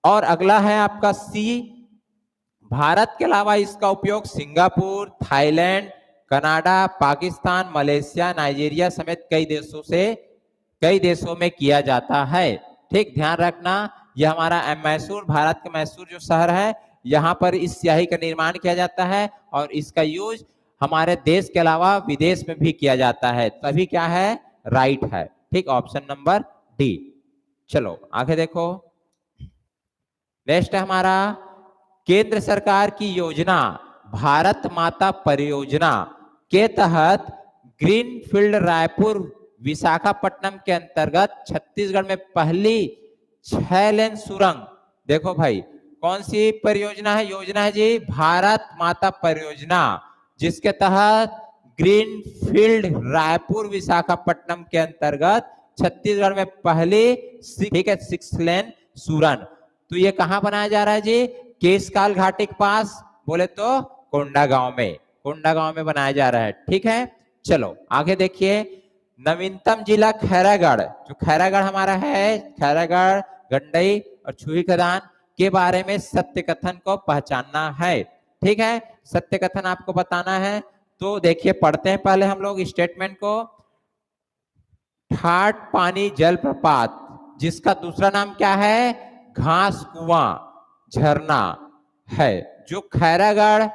और अगला है आपका सी, भारत के अलावा इसका उपयोग Singapore, Thailand, Canada, Pakistan, Malaysia, Nigeria समेत कई देशों में किया जाता है, ठीक ध्यान रखना। यह हमारा मैसूर, भारत का मैसूर जो शहर है यहाँ पर इस स्याही का निर्माण किया जाता है और इसका यूज हमारे देश के अलावा विदेश में भी किया जाता है, तभी क्या है? राइट है, ठीक, ऑप्शन नंबर डी। चलो आगे देखो। नेक्स्ट है हमारा, केंद्र सरकार की योजना भारत माता परियोजना के तहत ग्रीनफील्ड रायपुर विशाखापट्टनम के अंतर्गत छत्तीसगढ़ में पहली 6 लेन सुरंग, देखो भाई कौन सी परियोजना है? योजना है जी भारत माता परियोजना, जिसके तहत ग्रीनफील्ड रायपुर विशाखापट्टनम के अंतर्गत छत्तीसगढ़ में पहली, ठीक है, 6 लेन सुरंग। तो ये कहां बनाया जा रहा है जी? केशकाल घाटी के पास, बोले तो कोंडागांव में, कोंडागांव में बनाया जा रहा है, ठीक है। चलो आगे देखिए। नवीनतम जिला खैरागढ़, जो खैरागढ़ हमारा है, खैरागढ़, गंडई और छुई खदान के बारे में सत्य कथन को पहचानना है, ठीक है। सत्य कथन आपको बताना है, तो देखिए पढ़ते हैं पहले हम लोग स्टेटमेंट को। ठाट पानी जलप्रपात, जिसका दूसरा नाम क्या है? घास कुआं झरना है, जो खैरागढ़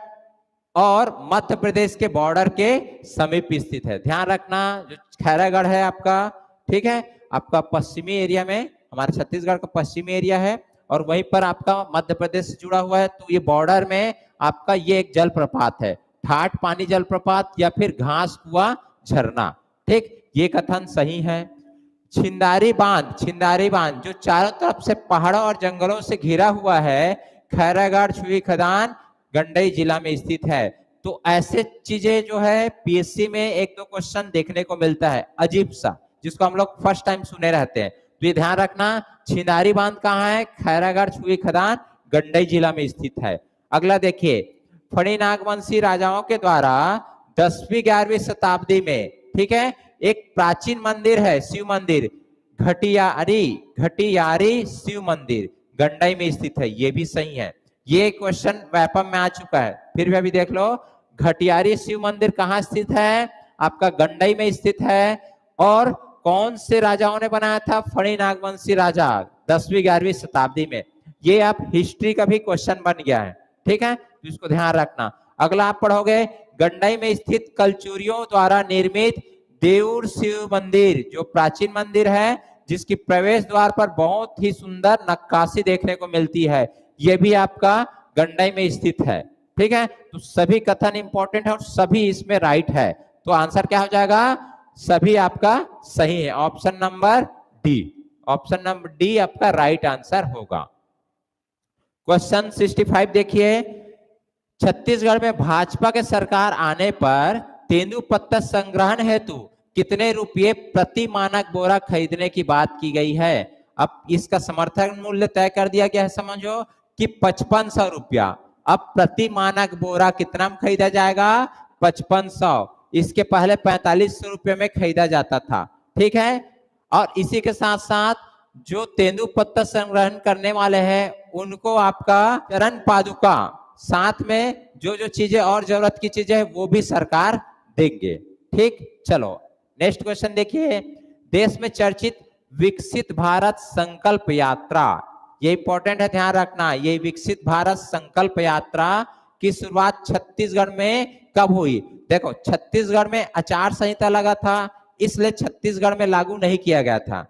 और मध्य प्रदेश के बॉर्डर के समीप स्थित है। ध्यान रखना, जो खैरागढ़ है आपका, ठीक है, आपका पश्चिमी एरिया में, हमारे छत्तीसगढ़ का पश्चिमी एरिया है और वहीं पर आपका मध्य प्रदेश से जुड़ा हुआ है। तो ये बॉर्डर में आपका ये एक जलप्रपात है, ठाट पानी जलप्रपात या फिर घास कुआं झरना, ठीक, ये कथन सही है। छिंदारी बांध, छिंदारी बांध जो चारों तरफ से पहाड़ों और जंगलों से घिरा हुआ है, खैरागढ़, छुई खदान, गंडई जिला में स्थित है। तो ऐसे चीजें जो है पीएससी में 1-2 क्वेश्चन देखने को मिलता है अजीब सा, जिसको हम लोग फर्स्ट टाइम सुने रहते हैं। तो ये ध्यान रखना, छिंदारी बांध कहाँ है? खैरागढ़, छुई खदान, गंडई जिला में स्थित है। अगला देखिए, फणी नागवंशी राजाओं के द्वारा 10वीं 11वीं शताब्दी में, ठीक है, एक प्राचीन मंदिर है, शिव मंदिर, घटियारी शिव मंदिर गंडई में स्थित है, ये भी सही है। ये क्वेश्चन व्यापम में आ चुका है, फिर भी अभी देख लो। घटियारी शिव मंदिर कहाँ स्थित है? आपका गंडई में स्थित है। और कौन से राजाओं ने बनाया था? फणी नागवंशी राजा, 10वीं 11वीं शताब्दी में। ये आप हिस्ट्री का भी क्वेश्चन बन गया है, ठीक है, तो इसको ध्यान रखना। अगला आप पढ़ोगे, गंडई में स्थित कलचुरियों द्वारा निर्मित देऊर शिव मंदिर, जो प्राचीन मंदिर है, जिसकी प्रवेश द्वार पर बहुत ही सुंदर नक्काशी देखने को मिलती है, ये भी आपका गंडई में स्थित है, ठीक है। तो सभी कथन इंपॉर्टेंट है और सभी इसमें राइट है, तो आंसर क्या हो जाएगा? सभी आपका सही है, option number D, option number D आपका राइट आंसर होगा। क्वेश्चन 65 देखिए, छत्तीसगढ़ में भाजपा के सरकार आने पर तेंदुपत्ता संग्रहण हेतु कितने रुपये प्रति मानक बोरा खरीदने की बात की गई है? अब इसका समर्थन मूल्य तय कर दिया गया है, समझो कि 5500 रुपया। अब प्रति मानक बोरा कितना में खरीदा जाएगा? 5500। इसके पहले 4500 रुपये में खरीदा जाता था, ठीक है। और इसी के साथ साथ जो तेंदुपत्ता संग्रहण करने वाले हैं उनको आपका चरण पादुका, साथ में जो जो चीजें और जरूरत की चीजें है वो भी सरकार देंगे, ठीक। चलो नेक्स्ट क्वेश्चन देखिए, देश में चर्चित विकसित भारत संकल्प यात्रा, ये इंपॉर्टेंट है, ध्यान रखना। ये विकसित भारत संकल्प यात्रा की शुरुआत छत्तीसगढ़ में कब हुई? देखो छत्तीसगढ़ में आचार संहिता लगा था, इसलिए छत्तीसगढ़ में लागू नहीं किया गया था।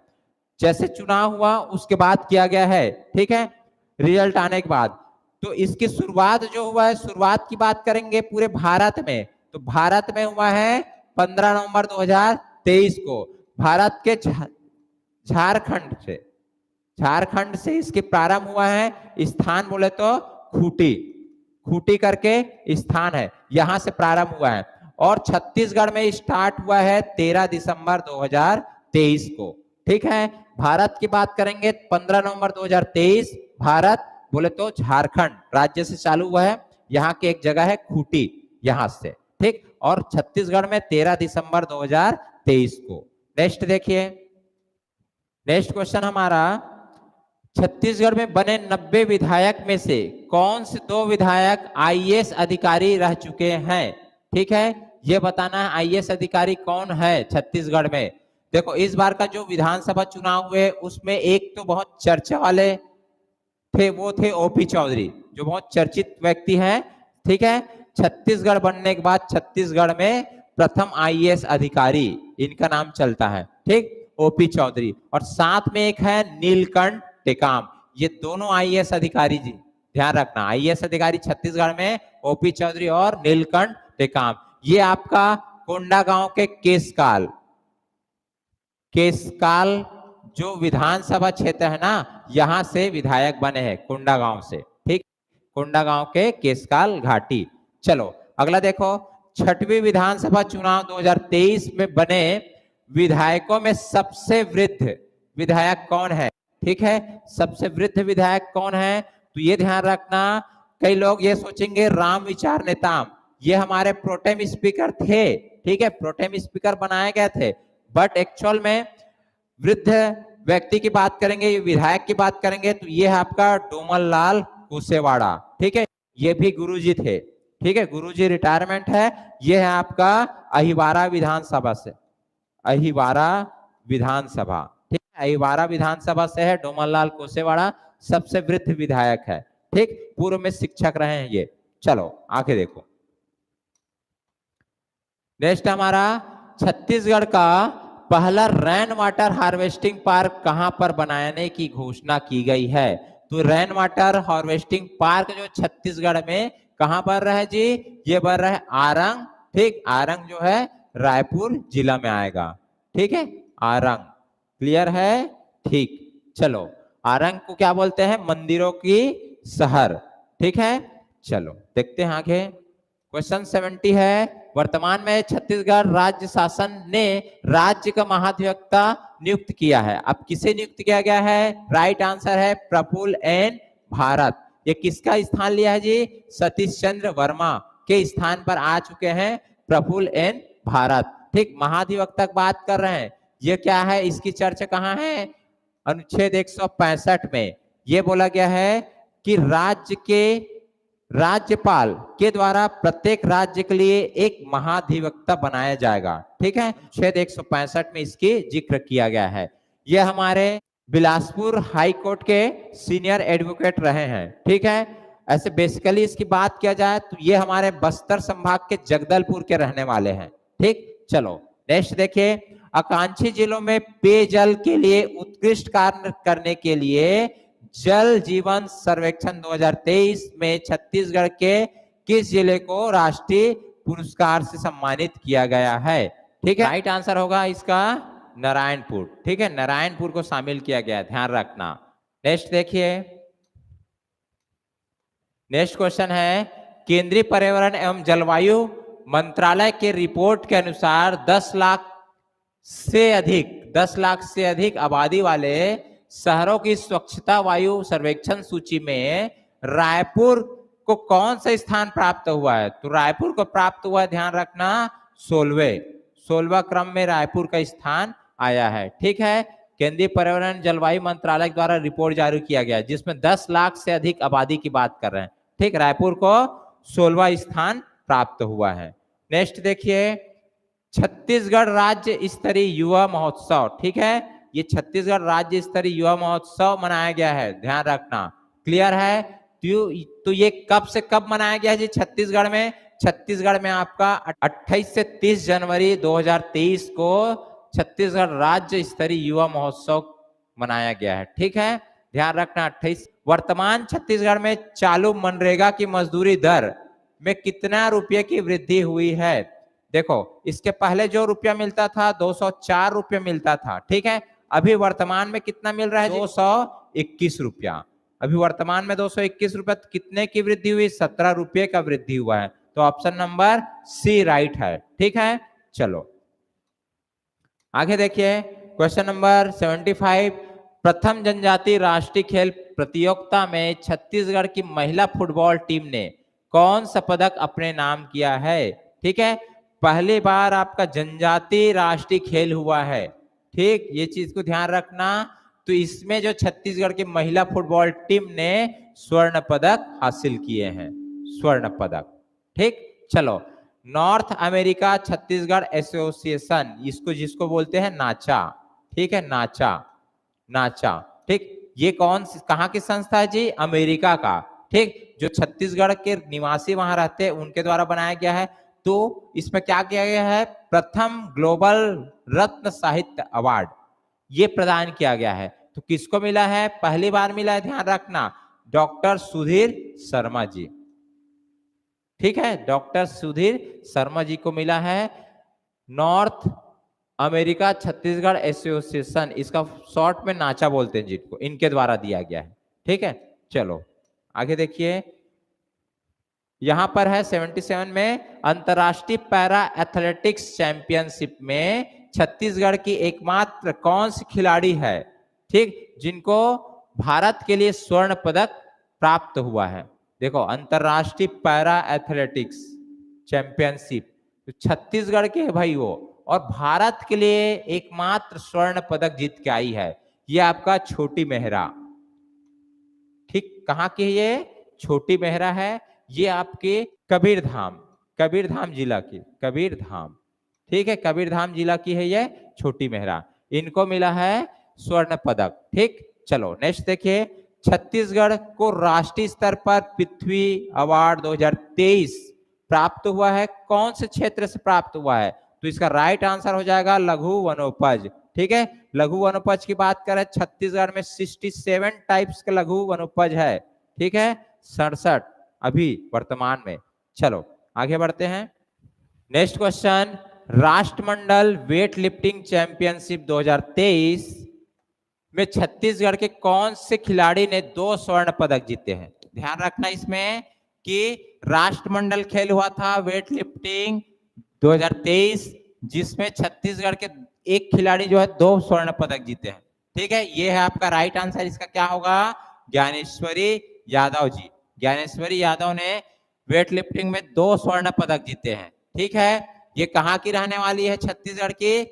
जैसे चुनाव हुआ उसके बाद किया गया है, ठीक है, रिजल्ट आने के बाद। तो इसकी शुरुआत जो हुआ है, शुरुआत की बात करेंगे पूरे भारत में, तो भारत में हुआ है 15 नवंबर 2023 को। भारत के झारखंड से इसके प्रारंभ हुआ है। स्थान बोले तो खूटी करके स्थान है, यहां से प्रारंभ हुआ है। और छत्तीसगढ़ में स्टार्ट हुआ है 13 दिसंबर 2023 को, ठीक है। भारत की बात करेंगे 15 नवंबर 2023, भारत बोले तो झारखंड राज्य से चालू हुआ है, यहाँ की एक जगह है खूटी, यहां से, ठीक। और छत्तीसगढ़ में 13 दिसंबर 2023 को। नेक्स्ट देखिए, नेक्स्ट क्वेश्चन हमारा, छत्तीसगढ़ में बने 90 विधायक में से कौन से 2 विधायक आईएएस अधिकारी रह चुके हैं? ठीक है, ये बताना है आईएएस अधिकारी कौन है छत्तीसगढ़ में। देखो इस बार का जो विधानसभा चुनाव हुए उसमें एक तो बहुत चर्चा वाले थे, वो थे ओपी चौधरी, जो बहुत चर्चित व्यक्ति हैं, ठीक है। छत्तीसगढ़ बनने के बाद छत्तीसगढ़ में प्रथम आईएएस अधिकारी इनका नाम चलता है, ठीक, ओपी चौधरी। और साथ में एक है नीलकंठ टेकाम, ये दोनों आईएएस अधिकारी जी, ध्यान रखना, आईएएस अधिकारी छत्तीसगढ़ में ओपी चौधरी और नीलकंठ टेकाम। ये आपका कोंडागांव के केसकाल जो विधानसभा क्षेत्र है ना, यहां से विधायक बने हैं कोंडागांव से, ठीक, कोंडागांव के केसकाल घाटी। चलो अगला देखो, 6वीं विधानसभा चुनाव 2023 में बने विधायकों में सबसे वृद्ध विधायक कौन है? ठीक है, सबसे वृद्ध विधायक कौन है? तो ये ध्यान रखना, कई लोग ये सोचेंगे राम विचार नेताम, ये हमारे प्रोटेम स्पीकर थे, ठीक है, प्रोटेम स्पीकर बनाए गए थे, बट एक्चुअल में वृद्ध व्यक्ति की बात करेंगे, विधायक की बात करेंगे तो ये है आपका डोमन लाल कुशेवाड़ा, ठीक है, ये भी गुरुजी थे, ठीक है, गुरुजी रिटायरमेंट है। ये है आपका अहिवारा विधानसभा से, अहिवारा विधानसभा, ठीक है, अहिवारा विधानसभा से है डोमन लाल कुशेवाड़ा, सबसे वृद्ध विधायक है, ठीक, पूर्व में शिक्षक रहे हैं ये। चलो आगे देखो, नेक्स्ट हमारा, छत्तीसगढ़ का पहला रेन वाटर हार्वेस्टिंग पार्क कहां पर बनाने की घोषणा की गई है? तो रेन वाटर हार्वेस्टिंग पार्क जो छत्तीसगढ़ में कहां पर रहे जी? ये बन रहा है आरंग, ठीक, आरंग जो है रायपुर जिला में आएगा, ठीक है, आरंग, क्लियर है, ठीक। चलो आरंग को क्या बोलते हैं? मंदिरों की शहर, ठीक है। चलो देखते हैं आगे, क्वेश्चन 70 है, वर्तमान में छत्तीसगढ़ राज्य शासन ने राज्य का महाधिवक्ता नियुक्त किया है। अब किसे नियुक्त किया गया है? राइट आंसर है प्रफुल्ल एन भारत। ये किसका स्थान लिया है जी? सतीश चंद्र वर्मा के स्थान पर आ चुके हैं प्रफुल्ल एन भारत, ठीक, महाधिवक्ता की बात कर रहे हैं। ये क्या है, इसकी चर्चा कहाँ है? अनुच्छेद 165 में ये बोला गया है कि राज्य के राज्यपाल के द्वारा प्रत्येक राज्य के लिए एक महाधिवक्ता बनाया जाएगा, ठीक है, अनुच्छेद 165 में इसकी जिक्र किया गया है। ये हमारे बिलासपुर हाई कोर्ट के सीनियर एडवोकेट रहे हैं, ठीक है। ऐसे बेसिकली इसकी बात किया जाए तो ये हमारे बस्तर संभाग के जगदलपुर के रहने वाले हैं, ठीक। चलो नेक्स्ट देखिए, आकांक्षी जिलों में पेयजल के लिए उत्कृष्ट कार्य करने के लिए जल जीवन सर्वेक्षण 2023 में छत्तीसगढ़ के किस जिले को राष्ट्रीय पुरस्कार से सम्मानित किया गया है? ठीक है, राइट आंसर होगा इसका नारायणपुर, ठीक है, नारायणपुर को शामिल किया गया, ध्यान रखना। नेक्स्ट देखिए, नेक्स्ट क्वेश्चन है, केंद्रीय पर्यावरण एवं जलवायु मंत्रालय के रिपोर्ट के अनुसार 10 लाख से अधिक आबादी वाले शहरों की स्वच्छता वायु सर्वेक्षण सूची में रायपुर को कौन सा स्थान प्राप्त हुआ है? तो रायपुर को प्राप्त हुआ, ध्यान रखना, 16वें क्रम में रायपुर का स्थान आया है। ठीक है, केंद्रीय पर्यावरण जलवायु मंत्रालय द्वारा रिपोर्ट जारी किया गया जिसमें 10 लाख से अधिक आबादी की बात कर रहे हैं। ठीक, रायपुर को 16वां स्थान प्राप्त हुआ है। नेक्स्ट देखिए, छत्तीसगढ़ राज्य स्तरीय युवा महोत्सव। ठीक है, ये छत्तीसगढ़ राज्य स्तरीय युवा महोत्सव मनाया गया है, ध्यान रखना। क्लियर है? तो ये कब से कब मनाया गया है जी छत्तीसगढ़ में? छत्तीसगढ़ में आपका 28 से 30 जनवरी 2023 को छत्तीसगढ़ राज्य स्तरीय युवा महोत्सव मनाया गया है। ठीक है, ध्यान रखना 28। वर्तमान छत्तीसगढ़ में चालू मनरेगा की मजदूरी दर में कितना रुपये की वृद्धि हुई है? देखो, इसके पहले जो रुपया मिलता था 204 रुपये मिलता था। ठीक है, अभी वर्तमान में कितना मिल रहा है? 221 रुपया। अभी वर्तमान में 221 रुपया। कितने की वृद्धि हुई? 17 रुपये का वृद्धि हुआ है। तो ऑप्शन नंबर सी राइट है। ठीक है, चलो आगे देखिए, क्वेश्चन नंबर 75। प्रथम जनजातीय राष्ट्रीय खेल प्रतियोगिता में छत्तीसगढ़ की महिला फुटबॉल टीम ने कौन सा पदक अपने नाम किया है? ठीक है, पहली बार आपका जनजातीय राष्ट्रीय खेल हुआ है। ठीक, ये चीज को ध्यान रखना। तो इसमें जो छत्तीसगढ़ की महिला फुटबॉल टीम ने स्वर्ण पदक हासिल किए हैं, स्वर्ण पदक। ठीक, चलो, नॉर्थ अमेरिका छत्तीसगढ़ एसोसिएशन, इसको जिसको बोलते हैं नाचा। ठीक है, नाचा। ठीक, ये कहाँ की संस्था है जी? अमेरिका का। ठीक, जो छत्तीसगढ़ के निवासी वहां रहते हैं उनके द्वारा बनाया गया है। तो इसमें क्या किया गया है? प्रथम ग्लोबल रत्न साहित्य अवार्ड ये प्रदान किया गया है। तो किसको मिला है? पहली बार मिला है, ध्यान रखना, डॉक्टर सुधीर शर्मा जी। ठीक है, डॉक्टर सुधीर शर्मा जी को मिला है। नॉर्थ अमेरिका छत्तीसगढ़ एसोसिएशन, इसका शॉर्ट में नाचा बोलते हैं जिनको, इनके द्वारा दिया गया है। ठीक है, चलो आगे देखिए, यहां पर है 77 में अंतरराष्ट्रीय पैरा एथलेटिक्स चैंपियनशिप में छत्तीसगढ़ की एकमात्र कौन सी खिलाड़ी है? ठीक, जिनको भारत के लिए स्वर्ण पदक प्राप्त हुआ है। देखो, अंतरराष्ट्रीय पैरा एथलेटिक्स चैंपियनशिप तो छत्तीसगढ़ के है भाई वो, और भारत के लिए एकमात्र स्वर्ण पदक जीत के आई है। ये आपका छोटी मेहरा। ठीक, कहाँ की है ये? छोटी मेहरा है। ये आपके कबीरधाम जिला की, कबीरधाम। ठीक है, कबीरधाम जिला की है ये छोटी मेहरा। इनको मिला है स्वर्ण पदक। ठीक, चलो नेक्स्ट देखिए, छत्तीसगढ़ को राष्ट्रीय स्तर पर पृथ्वी अवार्ड 2023 प्राप्त हुआ है। कौन से क्षेत्र से प्राप्त हुआ है? तो इसका राइट आंसर हो जाएगा लघु वनोपज। ठीक है, लघु वनोपज की बात करें, छत्तीसगढ़ में 67 टाइप्स के लघु वनोपज है। ठीक है, 67 अभी वर्तमान में। चलो आगे बढ़ते हैं। नेक्स्ट क्वेश्चन, राष्ट्रमंडल वेट लिफ्टिंग चैंपियनशिप 2023 में छत्तीसगढ़ के कौन से खिलाड़ी ने 2 स्वर्ण पदक जीते हैं? ध्यान रखना इसमें कि राष्ट्रमंडल खेल हुआ था वेट लिफ्टिंग 2023, जिसमें छत्तीसगढ़ के एक खिलाड़ी जो है 2 स्वर्ण पदक जीते हैं। ठीक है, ये है आपका राइट आंसर। इसका क्या होगा? ज्ञानेश्वरी यादव जी। ज्ञानेश्वरी यादव ने वेट लिफ्टिंग में 2 स्वर्ण पदक जीते हैं। ठीक है, ये कहाँ की रहने वाली है? छत्तीसगढ़ की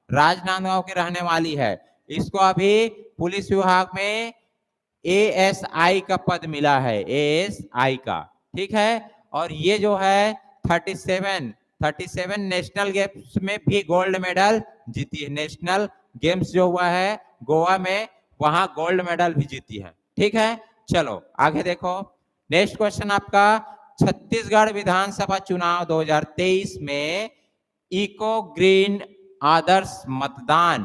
राजनांदगांव के रहने वाली है। इसको अभी पुलिस विभाग में ASI का पद मिला है, ASI का। ठीक है, और ये जो है 37 नेशनल गेम्स में भी गोल्ड मेडल जीती है। नेशनल गेम्स जो हुआ है गोवा में, वहां गोल्ड मेडल भी जीती है। ठीक है, चलो आगे देखो। नेक्स्ट क्वेश्चन आपका, छत्तीसगढ़ विधानसभा चुनाव 2023 में इको ग्रीन आदर्श मतदान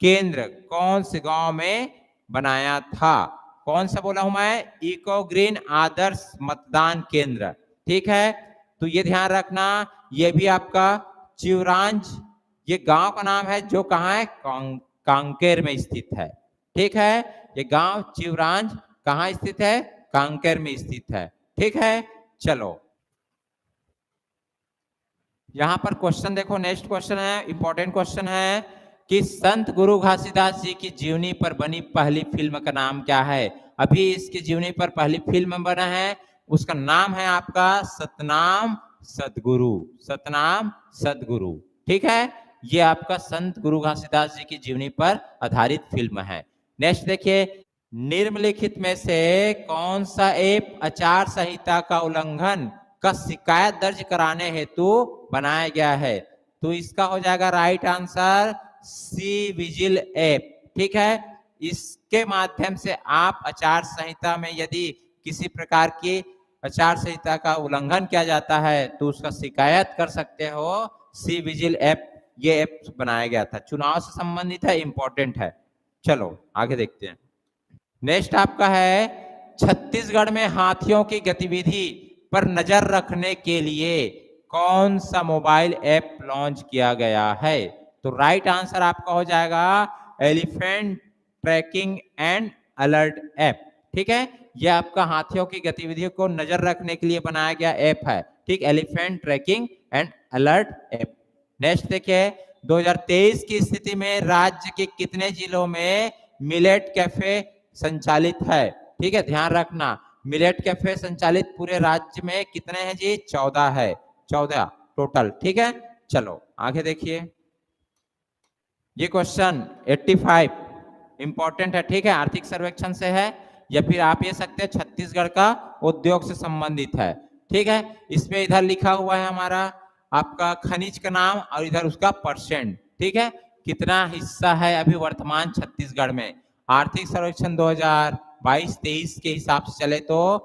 केंद्र कौन से गांव में बनाया था? कौन सा बोला हूं मैं? इको ग्रीन आदर्श मतदान केंद्र। ठीक है, तो ये ध्यान रखना, ये भी आपका चिवरांज, ये गांव का नाम है जो कहाँ है? कांकेर में स्थित है। ठीक है, ये गांव चिवरांज कहाँ स्थित है? कांकेर में स्थित है। ठीक है, चलो यहां पर क्वेश्चन देखो। नेक्स्ट क्वेश्चन है, इंपॉर्टेंट क्वेश्चन है कि संत गुरु घासीदास जी की जीवनी पर बनी पहली फिल्म का नाम क्या है? अभी इसकी जीवनी पर पहली फिल्म बना है उसका नाम है आपका सतनाम सदगुरु, सतनाम सदगुरु। ठीक है, ये आपका संत गुरु घासीदास जी की जीवनी पर आधारित फिल्म है। नेक्स्ट देखिए, निम्नलिखित में से कौन सा ऐप आचार संहिता का उल्लंघन का शिकायत दर्ज कराने हेतु बनाया गया है? तो इसका हो जाएगा right answer C vigil app. ठीक है, इसके माध्यम से आप आचार संहिता में यदि किसी प्रकार की आचार संहिता का उल्लंघन किया जाता है तो उसका शिकायत कर सकते हो। सी विजिल ऐप, ये ऐप बनाया गया था, चुनाव से संबंधित है, इंपॉर्टेंट है। चलो आगे देखते हैं। नेक्स्ट आपका है छत्तीसगढ़ में हाथियों की गतिविधि पर नजर रखने के लिए कौन सा मोबाइल ऐप लॉन्च किया गया है? तो राइट आंसर आपका हो जाएगा elephant tracking and alert app. ठीक है, यह आपका हाथियों की गतिविधियों को नजर रखने के लिए बनाया गया ऐप है। ठीक, elephant tracking and alert app. Next देखिए, 2023 की स्थिति में राज्य के कितने जिलों में मिलेट कैफे संचालित है? ठीक है, ध्यान रखना, मिलेट कैफे संचालित पूरे राज्य में कितने हैं जी? 14 है, 14 टोटल। ठीक है, चलो आगे देखिए, ये क्वेश्चन 85 इंपॉर्टेंट है। ठीक है, आर्थिक सर्वेक्षण से है या फिर आप ये सकते हैं छत्तीसगढ़ का उद्योग से संबंधित है। ठीक है, इसमें इधर लिखा हुआ है हमारा आपका खनिज का नाम और इधर उसका परसेंट। ठीक है, कितना हिस्सा है अभी वर्तमान छत्तीसगढ़ में। आर्थिक सर्वेक्षण 2022-23 के हिसाब से चले तो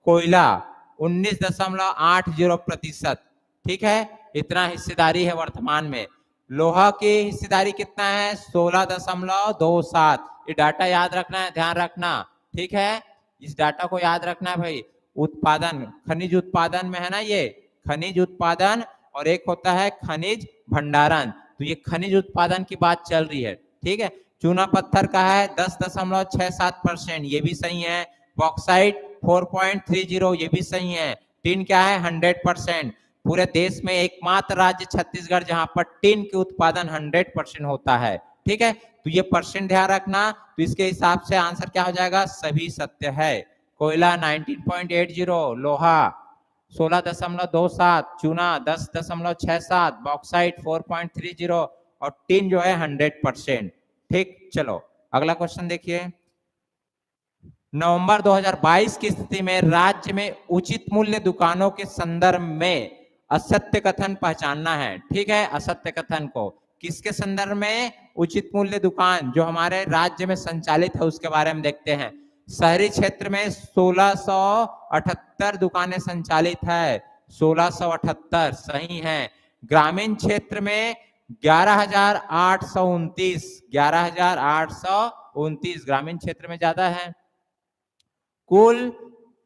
कोयला 19.80%। ठीक है, इतना हिस्सेदारी है वर्तमान में। लोहा की हिस्सेदारी कितना है? 16.27। ये डाटा याद रखना है, ध्यान रखना। ठीक है, इस डाटा को याद रखना है भाई। उत्पादन, खनिज उत्पादन में है ना, ये खनिज उत्पादन, और एक होता है खनिज भंडारण। तो ये खनिज उत्पादन की बात चल रही है। ठीक है, चूना पत्थर का है 10.67%, ये भी सही है। बॉक्साइट 4.30, ये भी सही है। टिन क्या है? 100%। पूरे देश में एकमात्र राज्य छत्तीसगढ़ जहां पर टिन के उत्पादन 100% होता है। ठीक है, तो ये परसेंट ध्यान रखना। तो इसके हिसाब से आंसर क्या हो जाएगा? सभी सत्य है। कोयला 19.80, लोहा 16.27, चूना 10.67, बॉक्साइट 4.30 और टिन जो है 100%। ठीक, चलो अगला क्वेश्चन देखिए। नवंबर 2022 की स्थिति में राज्य में उचित मूल्य दुकानों के संदर्भ में असत्य कथन पहचानना है। ठीक है, असत्य कथन को किसके संदर्भ में? उचित मूल्य दुकान जो हमारे राज्य में संचालित है उसके बारे में देखते हैं। शहरी क्षेत्र में 1678 दुकानें संचालित है, 1678 सही है। ग्रामीण क्षेत्र में 11,829, 11,829 ग्रामीण क्षेत्र में ज्यादा है। कुल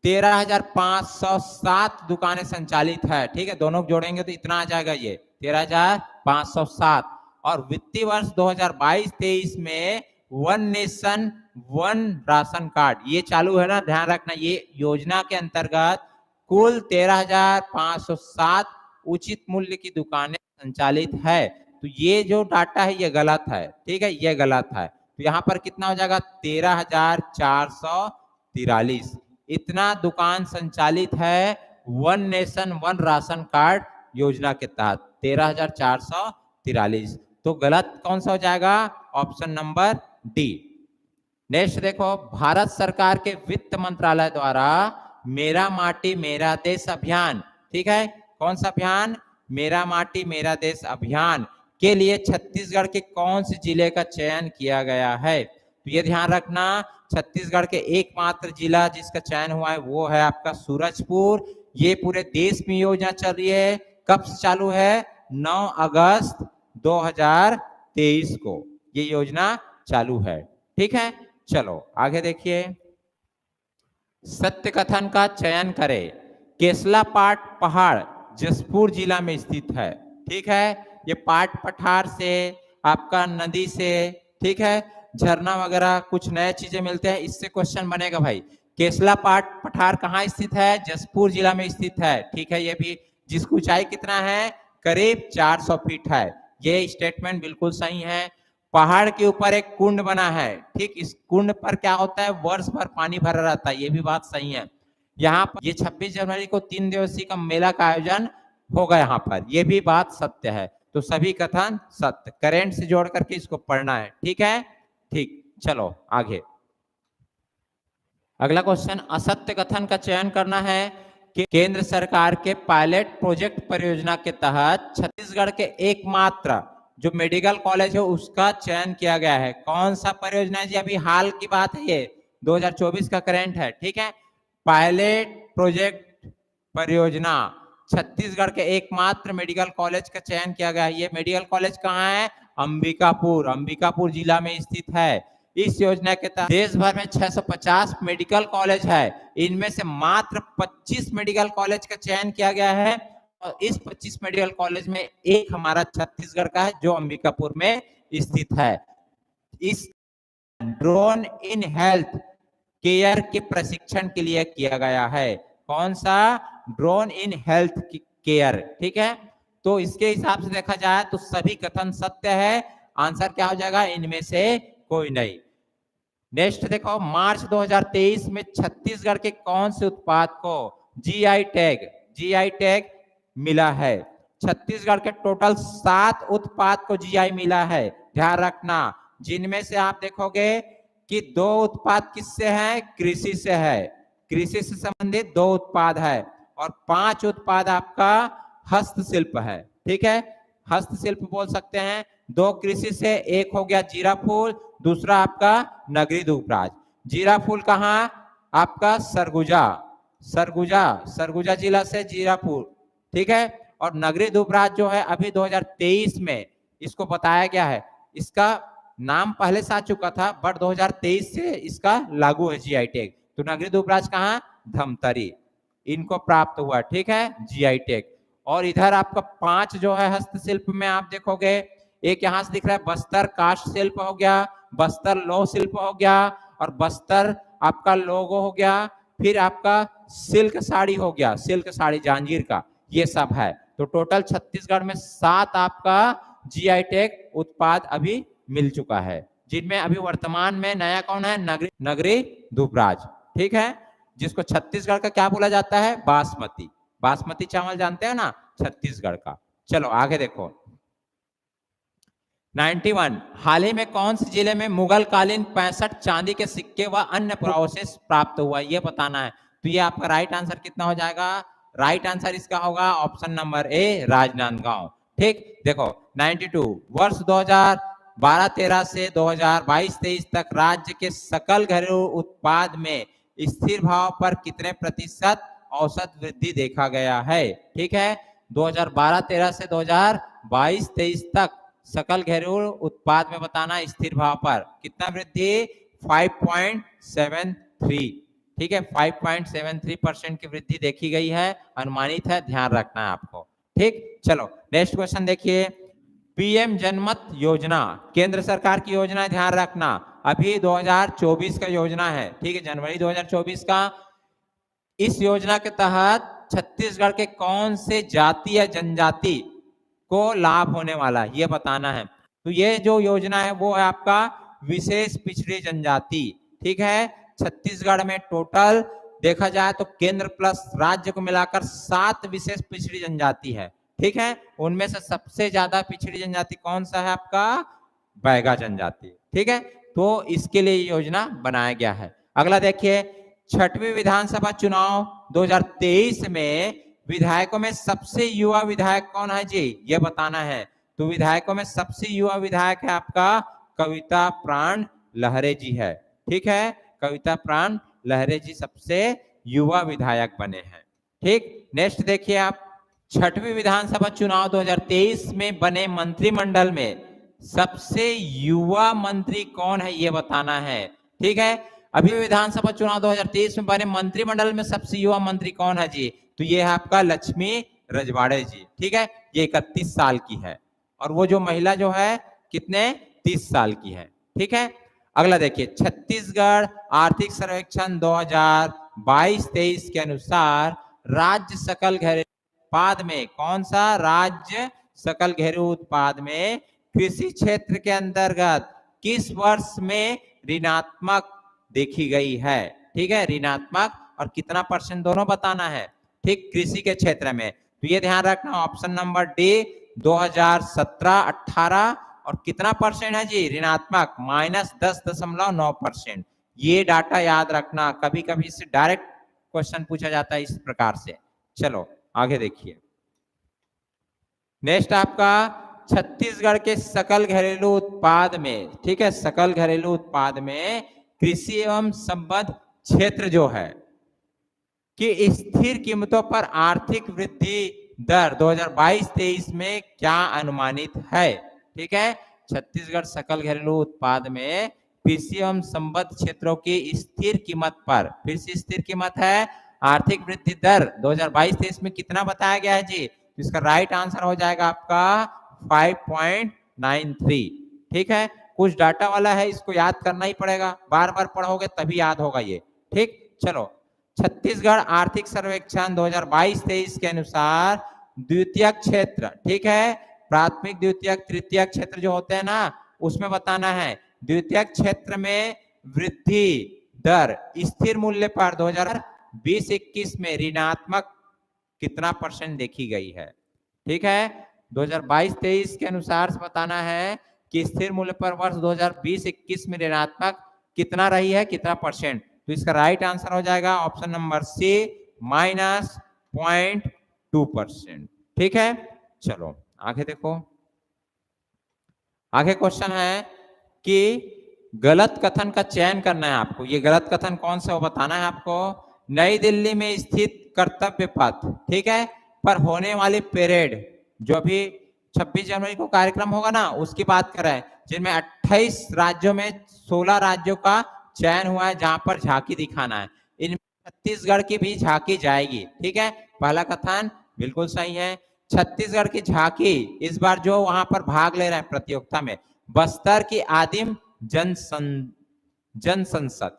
13,507 दुकानें संचालित है। ठीक है, दोनों जोड़ेंगे तो इतना आ जाएगा ये 13,507। और वित्तीय वर्ष 2022-23 में one nation one ration card ये चालू है ना, ध्यान रखना। ये योजना के अंतर्गत कुल 13,507 उचित मूल्य की दुकानें संचालित है। तो ये जो डाटा है ये गलत है। ठीक है, ये गलत है। तो यहाँ पर कितना हो जाएगा? 13,443। इतना दुकान संचालित है one nation one ration card योजना के तहत, 13,443। तो गलत कौन सा हो जाएगा? Option number D. नेक्स्ट देखो, भारत सरकार के वित्त मंत्रालय द्वारा मेरा माटी मेरा देश अभियान, ठीक है, कौन सा अभियान? मेरा माटी मेरा देश अभियान के लिए छत्तीसगढ़ के कौन से जिले का चयन किया गया है? तो ये ध्यान रखना, छत्तीसगढ़ के एकमात्र जिला जिसका चयन हुआ है वो है आपका सूरजपुर। ये पूरे देश में योजना चल रही है। कब से चालू है? 9 अगस्त 2023 को ये योजना चालू है। ठीक है, चलो आगे देखिए। सत्य कथन का चयन करें। केसला पाट पहाड़ जसपुर जिला में स्थित है। ठीक है, ये पाट पठार से आपका नदी से, ठीक है, झरना वगैरह कुछ नए चीजें मिलते हैं। इससे क्वेश्चन बनेगा भाई, केसला पाट पठार कहाँ स्थित है? जसपुर जिला में स्थित है। ठीक है, ये भी, जिसकी ऊंचाई कितना है? करीब 400 फीट है। ये स्टेटमेंट बिल्कुल सही है। पहाड़ के ऊपर एक कुंड बना है। ठीक, इस कुंड पर क्या होता है? वर्ष भर पानी भरा रहता है। ये भी बात सही है। यहाँ पर ये 26 जनवरी को 3 दिवसीय का मेला का आयोजन होगा यहाँ पर, ये भी बात सत्य है। तो सभी कथन सत्य, करेंट से जोड़ करके इसको पढ़ना है, ठीक है। ठीक, चलो आगे। अगला क्वेश्चन, असत्य कथन का चयन करना है कि केंद्र सरकार के पायलट प्रोजेक्ट परियोजना के तहत छत्तीसगढ़ के एकमात्र जो मेडिकल कॉलेज है उसका चयन किया गया है। कौन सा परियोजना है जी? अभी हाल की बात है, ये 2024 का करंट है, ठीक है। पायलट प्रोजेक्ट परियोजना, छत्तीसगढ़ के एकमात्र मेडिकल कॉलेज का चयन किया गया है। ये मेडिकल कॉलेज कहाँ है? अंबिकापुर, अंबिकापुर जिला में स्थित है। इस योजना के तहत देश भर में 650 मेडिकल कॉलेज है, इनमें से मात्र 25 मेडिकल कॉलेज का चयन किया गया है और इस 25 मेडिकल कॉलेज में एक हमारा छत्तीसगढ़ का है जो अंबिकापुर में स्थित है। इस ड्रोन इन हेल्थ केयर के प्रशिक्षण के लिए किया गया है। कौन सा? ड्रोन इन हेल्थ केयर, ठीक है। तो इसके हिसाब से देखा जाए तो सभी कथन सत्य है। आंसर क्या हो जाएगा? इनमें से कोई नहीं। नेक्स्ट देखो, मार्च 2023 में छत्तीसगढ़ के कौन से उत्पाद को जीआई टैग मिला है? छत्तीसगढ़ के टोटल 7 उत्पाद को जीआई मिला है, ध्यान रखना। जिनमें से आप देखोगे कि 2 उत्पाद किससे है? कृषि से है, कृषि से संबंधित 2 उत्पाद है और 5 उत्पाद आपका हस्तशिल्प है, ठीक है। हस्तशिल्प बोल सकते हैं। 2 कृषि से, एक हो गया जीरा फूल, दूसरा आपका नगरी दूबराज। जीरा फूल कहाँ? आपका सरगुजा जिला से जीरा फूल, ठीक है। और नगरी दूबराज जो है अभी 2023 में इसको बताया गया है। इसका नाम पहले से आ चुका था बट 2023 से इसका लागू है जीआई टैग। तो नगरी दूबराज कहाँ? धमतरी, इनको प्राप्त हुआ, ठीक है, जीआई टैग। और इधर आपका 5 जो है हस्तशिल्प में आप देखोगे, एक यहां से दिख रहा है बस्तर काष्ठ शिल्प हो गया, बस्तर लौह शिल्प हो गया और बस्तर आपका लोगो हो गया, फिर आपका सिल्क साड़ी हो गया, सिल्क साड़ी जांजीर का, ये सब है। तो टोटल छत्तीसगढ़ में 7 आपका जीआई टैग उत्पाद अभी मिल चुका है, जिनमें अभी वर्तमान में नया कौन है? नगरी दूबराज, ठीक है, जिसको छत्तीसगढ़ का क्या बोला जाता है? बासमती चावल जानते हैं ना, छत्तीसगढ़ का। चलो आगे देखो। 91, हाल ही में कौन से जिले में मुगल कालीन 65 चांदी के सिक्के व अन्य पुरावशेष प्राप्त हुआ, ये बताना है। तो ये आपका राइट आंसर कितना हो जाएगा? राइट आंसर इसका होगा ऑप्शन नंबर ए, राजनांदगांव, ठीक। देखो 92, वर्ष 2012-13 से 2022-23 तक राज्य के सकल घरेलू उत्पाद में स्थिर भाव पर कितने प्रतिशत औसत वृद्धि देखा गया है? ठीक है, 2012-13 से 2022-23 तक सकल घरेलू उत्पाद में बताना स्थिर भाव पर कितना वृद्धि? 5.73, ठीक है, 5.73% की वृद्धि देखी गई है, अनुमानित है, ध्यान रखना है आपको, ठीक। चलो नेक्स्ट क्वेश्चन देखिए। पीएम जनमत योजना केंद्र सरकार की योजना है, ध्यान रखना। अभी 2024 का योजना है, ठीक है, जनवरी 2024 का। इस योजना के तहत छत्तीसगढ़ के कौन से जाति या जनजाति को लाभ होने वाला है, ये बताना है। तो ये जो योजना है वो है आपका विशेष पिछड़ी जनजाति, ठीक है। छत्तीसगढ़ में टोटल देखा जाए तो केंद्र प्लस राज्य को मिलाकर 7 विशेष पिछड़ी जनजाति है, ठीक है। उनमें से सबसे ज्यादा पिछड़ी जनजाति कौन सा है? आपका बैगा जनजाति, ठीक है। तो इसके लिए योजना बनाया गया है। अगला देखिए, 6वीं विधानसभा चुनाव 2023 में विधायकों में सबसे युवा विधायक कौन है जी, ये बताना है। तो विधायकों में सबसे युवा विधायक है आपका कविता प्राण लहरे जी है, ठीक है। कविता प्राण लहरे जी सबसे युवा विधायक बने हैं, ठीक। नेक्स्ट देखिए आप, 6वीं विधानसभा चुनाव 2023 में बने मंत्रिमंडल में सबसे युवा मंत्री कौन है, ये बताना है, ठीक है। अभी विधानसभा चुनाव 2023 में बने मंत्रिमंडल में सबसे युवा मंत्री कौन है जी? तो ये है आपका लक्ष्मी रजवाड़े जी, ठीक है। ये 31 साल की है और वो जो महिला जो है कितने? 30 साल की है, ठीक है। अगला देखिए, छत्तीसगढ़ आर्थिक सर्वेक्षण 2022-23 के अनुसार राज्य सकल घरेलू उत्पाद में कौन सा? राज्य सकल घरेलू उत्पाद में कृषि क्षेत्र के अंतर्गत किस वर्ष में ऋणात्मक देखी गई है? ठीक है, ऋणात्मक और कितना परसेंट दोनों बताना है, ठीक, कृषि के क्षेत्र में। तो ये ध्यान रखना, ऑप्शन नंबर डी 2017-18 और कितना परसेंट है जी, ऋणात्मक -10.9%। ये डाटा याद रखना, कभी कभी इससे डायरेक्ट क्वेश्चन पूछा जाता है इस प्रकार से। चलो आगे देखिए, नेक्स्ट आपका छत्तीसगढ़ के सकल घरेलू उत्पाद में, ठीक है, सकल घरेलू उत्पाद में कृषि एवं संबद्ध क्षेत्र जो है कि स्थिर कीमतों पर आर्थिक वृद्धि दर 2022-23 में क्या अनुमानित है, ठीक है। छत्तीसगढ़ सकल घरेलू उत्पाद में कृषि एवं संबद्ध क्षेत्रों की स्थिर कीमत पर, फिर से स्थिर कीमत है, आर्थिक वृद्धि दर 2022-23 में कितना बताया गया है जी, तो इसका राइट आंसर हो जाएगा आपका 5.93, ठीक है। कुछ डाटा वाला है, इसको याद करना ही पड़ेगा, बार बार पढ़ोगे तभी याद होगा ये, ठीक। चलो, छत्तीसगढ़ आर्थिक सर्वेक्षण 2022-23 के अनुसार द्वितीयक क्षेत्र, ठीक है, प्राथमिक द्वितीयक तृतीयक क्षेत्र जो होते हैं ना, उसमें बताना है द्वितीयक क्षेत्र में वृद्धि दर स्थिर मूल्य पर 2020-21 में ऋणात्मक कितना परसेंट देखी गई है, ठीक है। 2022-23 के अनुसार बताना है कि स्थिर मूल्य पर वर्ष 2020-21 में ऋणात्मक कितना रही है, कितना परसेंट। तो इसका राइट आंसर हो जाएगा ऑप्शन नंबर सी -0.2%, ठीक है। चलो आगे देखो, आगे क्वेश्चन है कि गलत कथन का चयन करना है आपको। ये गलत कथन कौन सा वो बताना है आपको। नई दिल्ली में स्थित कर्तव्य पथ, ठीक है, पर होने वाली परेड जो भी 26 जनवरी को कार्यक्रम होगा ना, उसकी बात कर रहे हैं, जिनमें 28 राज्यों में 16 राज्यों का चयन हुआ है जहां पर झांकी दिखाना है। इनमें छत्तीसगढ़ की भी झांकी जाएगी, ठीक है। पहला कथन बिल्कुल सही है। छत्तीसगढ़ की झांकी इस बार जो वहां पर भाग ले रहे हैं प्रतियोगिता में, बस्तर की आदिम जन संसद,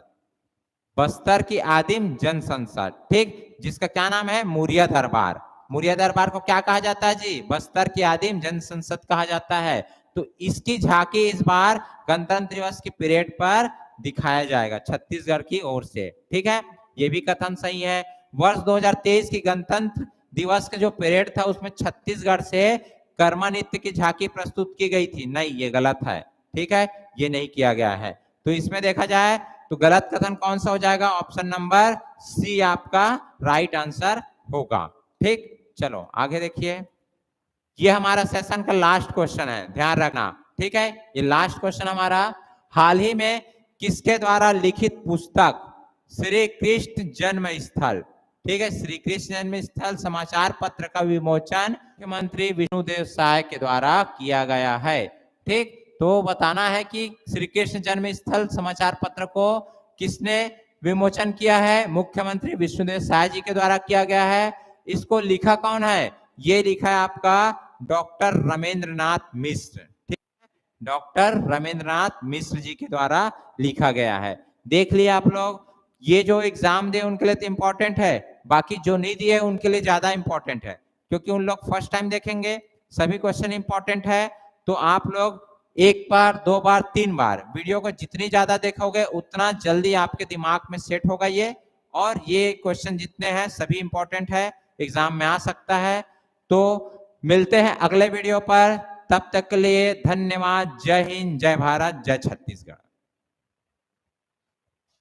बस्तर की आदिम जन संसद, ठीक, जिसका क्या नाम है, मुरिया दरबार। मुरिया दरबार को क्या कहा जाता है जी, बस्तर की आदिम जन संसद कहा जाता है। तो इसकी झांकी इस बार गणतंत्र दिवस की परेड पर दिखाया जाएगा छत्तीसगढ़ की ओर से, ठीक है। ये भी कथन सही है। वर्ष 2023 की गणतंत्र दिवस का जो परेड था उसमें छत्तीसगढ़ से कर्मा नृत्य की झांकी प्रस्तुत की गई थी, नहीं, ये गलत है, ठीक है, ये नहीं किया गया है। तो इसमें देखा जाए तो गलत कथन कौन सा हो जाएगा, ऑप्शन नंबर सी आपका राइट आंसर होगा, ठीक। चलो आगे देखिए, ये हमारा सेशन का लास्ट क्वेश्चन है, ध्यान रखना, ठीक है। ये लास्ट क्वेश्चन हमारा, हाल ही में किसके द्वारा लिखित पुस्तक श्री कृष्ण जन्म स्थल, ठीक है, श्री कृष्ण जन्म स्थल समाचार पत्र का विमोचन मुख्यमंत्री विष्णुदेव साय के द्वारा किया गया है, ठीक। तो बताना है कि श्री कृष्ण जन्म स्थल समाचार पत्र को किसने विमोचन किया है, मुख्यमंत्री विष्णुदेव साय जी के द्वारा किया गया है। इसको लिखा कौन है, ये लिखा है आपका डॉक्टर रमेंद्रनाथ मिश्र, ठीक है, डॉक्टर रमेंद्रनाथ मिश्र जी के द्वारा लिखा गया है। देख लिया आप लोग, ये जो एग्जाम दे उनके लिए तो इंपॉर्टेंट है, बाकी जो नहीं दिए उनके लिए ज्यादा इंपॉर्टेंट है, क्योंकि उन लोग फर्स्ट टाइम देखेंगे, सभी क्वेश्चन इंपॉर्टेंट है। तो आप लोग एक बार, दो बार, तीन बार वीडियो को जितनी ज्यादा देखोगे उतना जल्दी आपके दिमाग में सेट होगा ये, और ये क्वेश्चन जितने हैं सभी इंपॉर्टेंट है, एग्जाम में आ सकता है। तो मिलते हैं अगले वीडियो पर, तब तक के लिए धन्यवाद। जय हिंद, जय भारत, जय छत्तीसगढ़।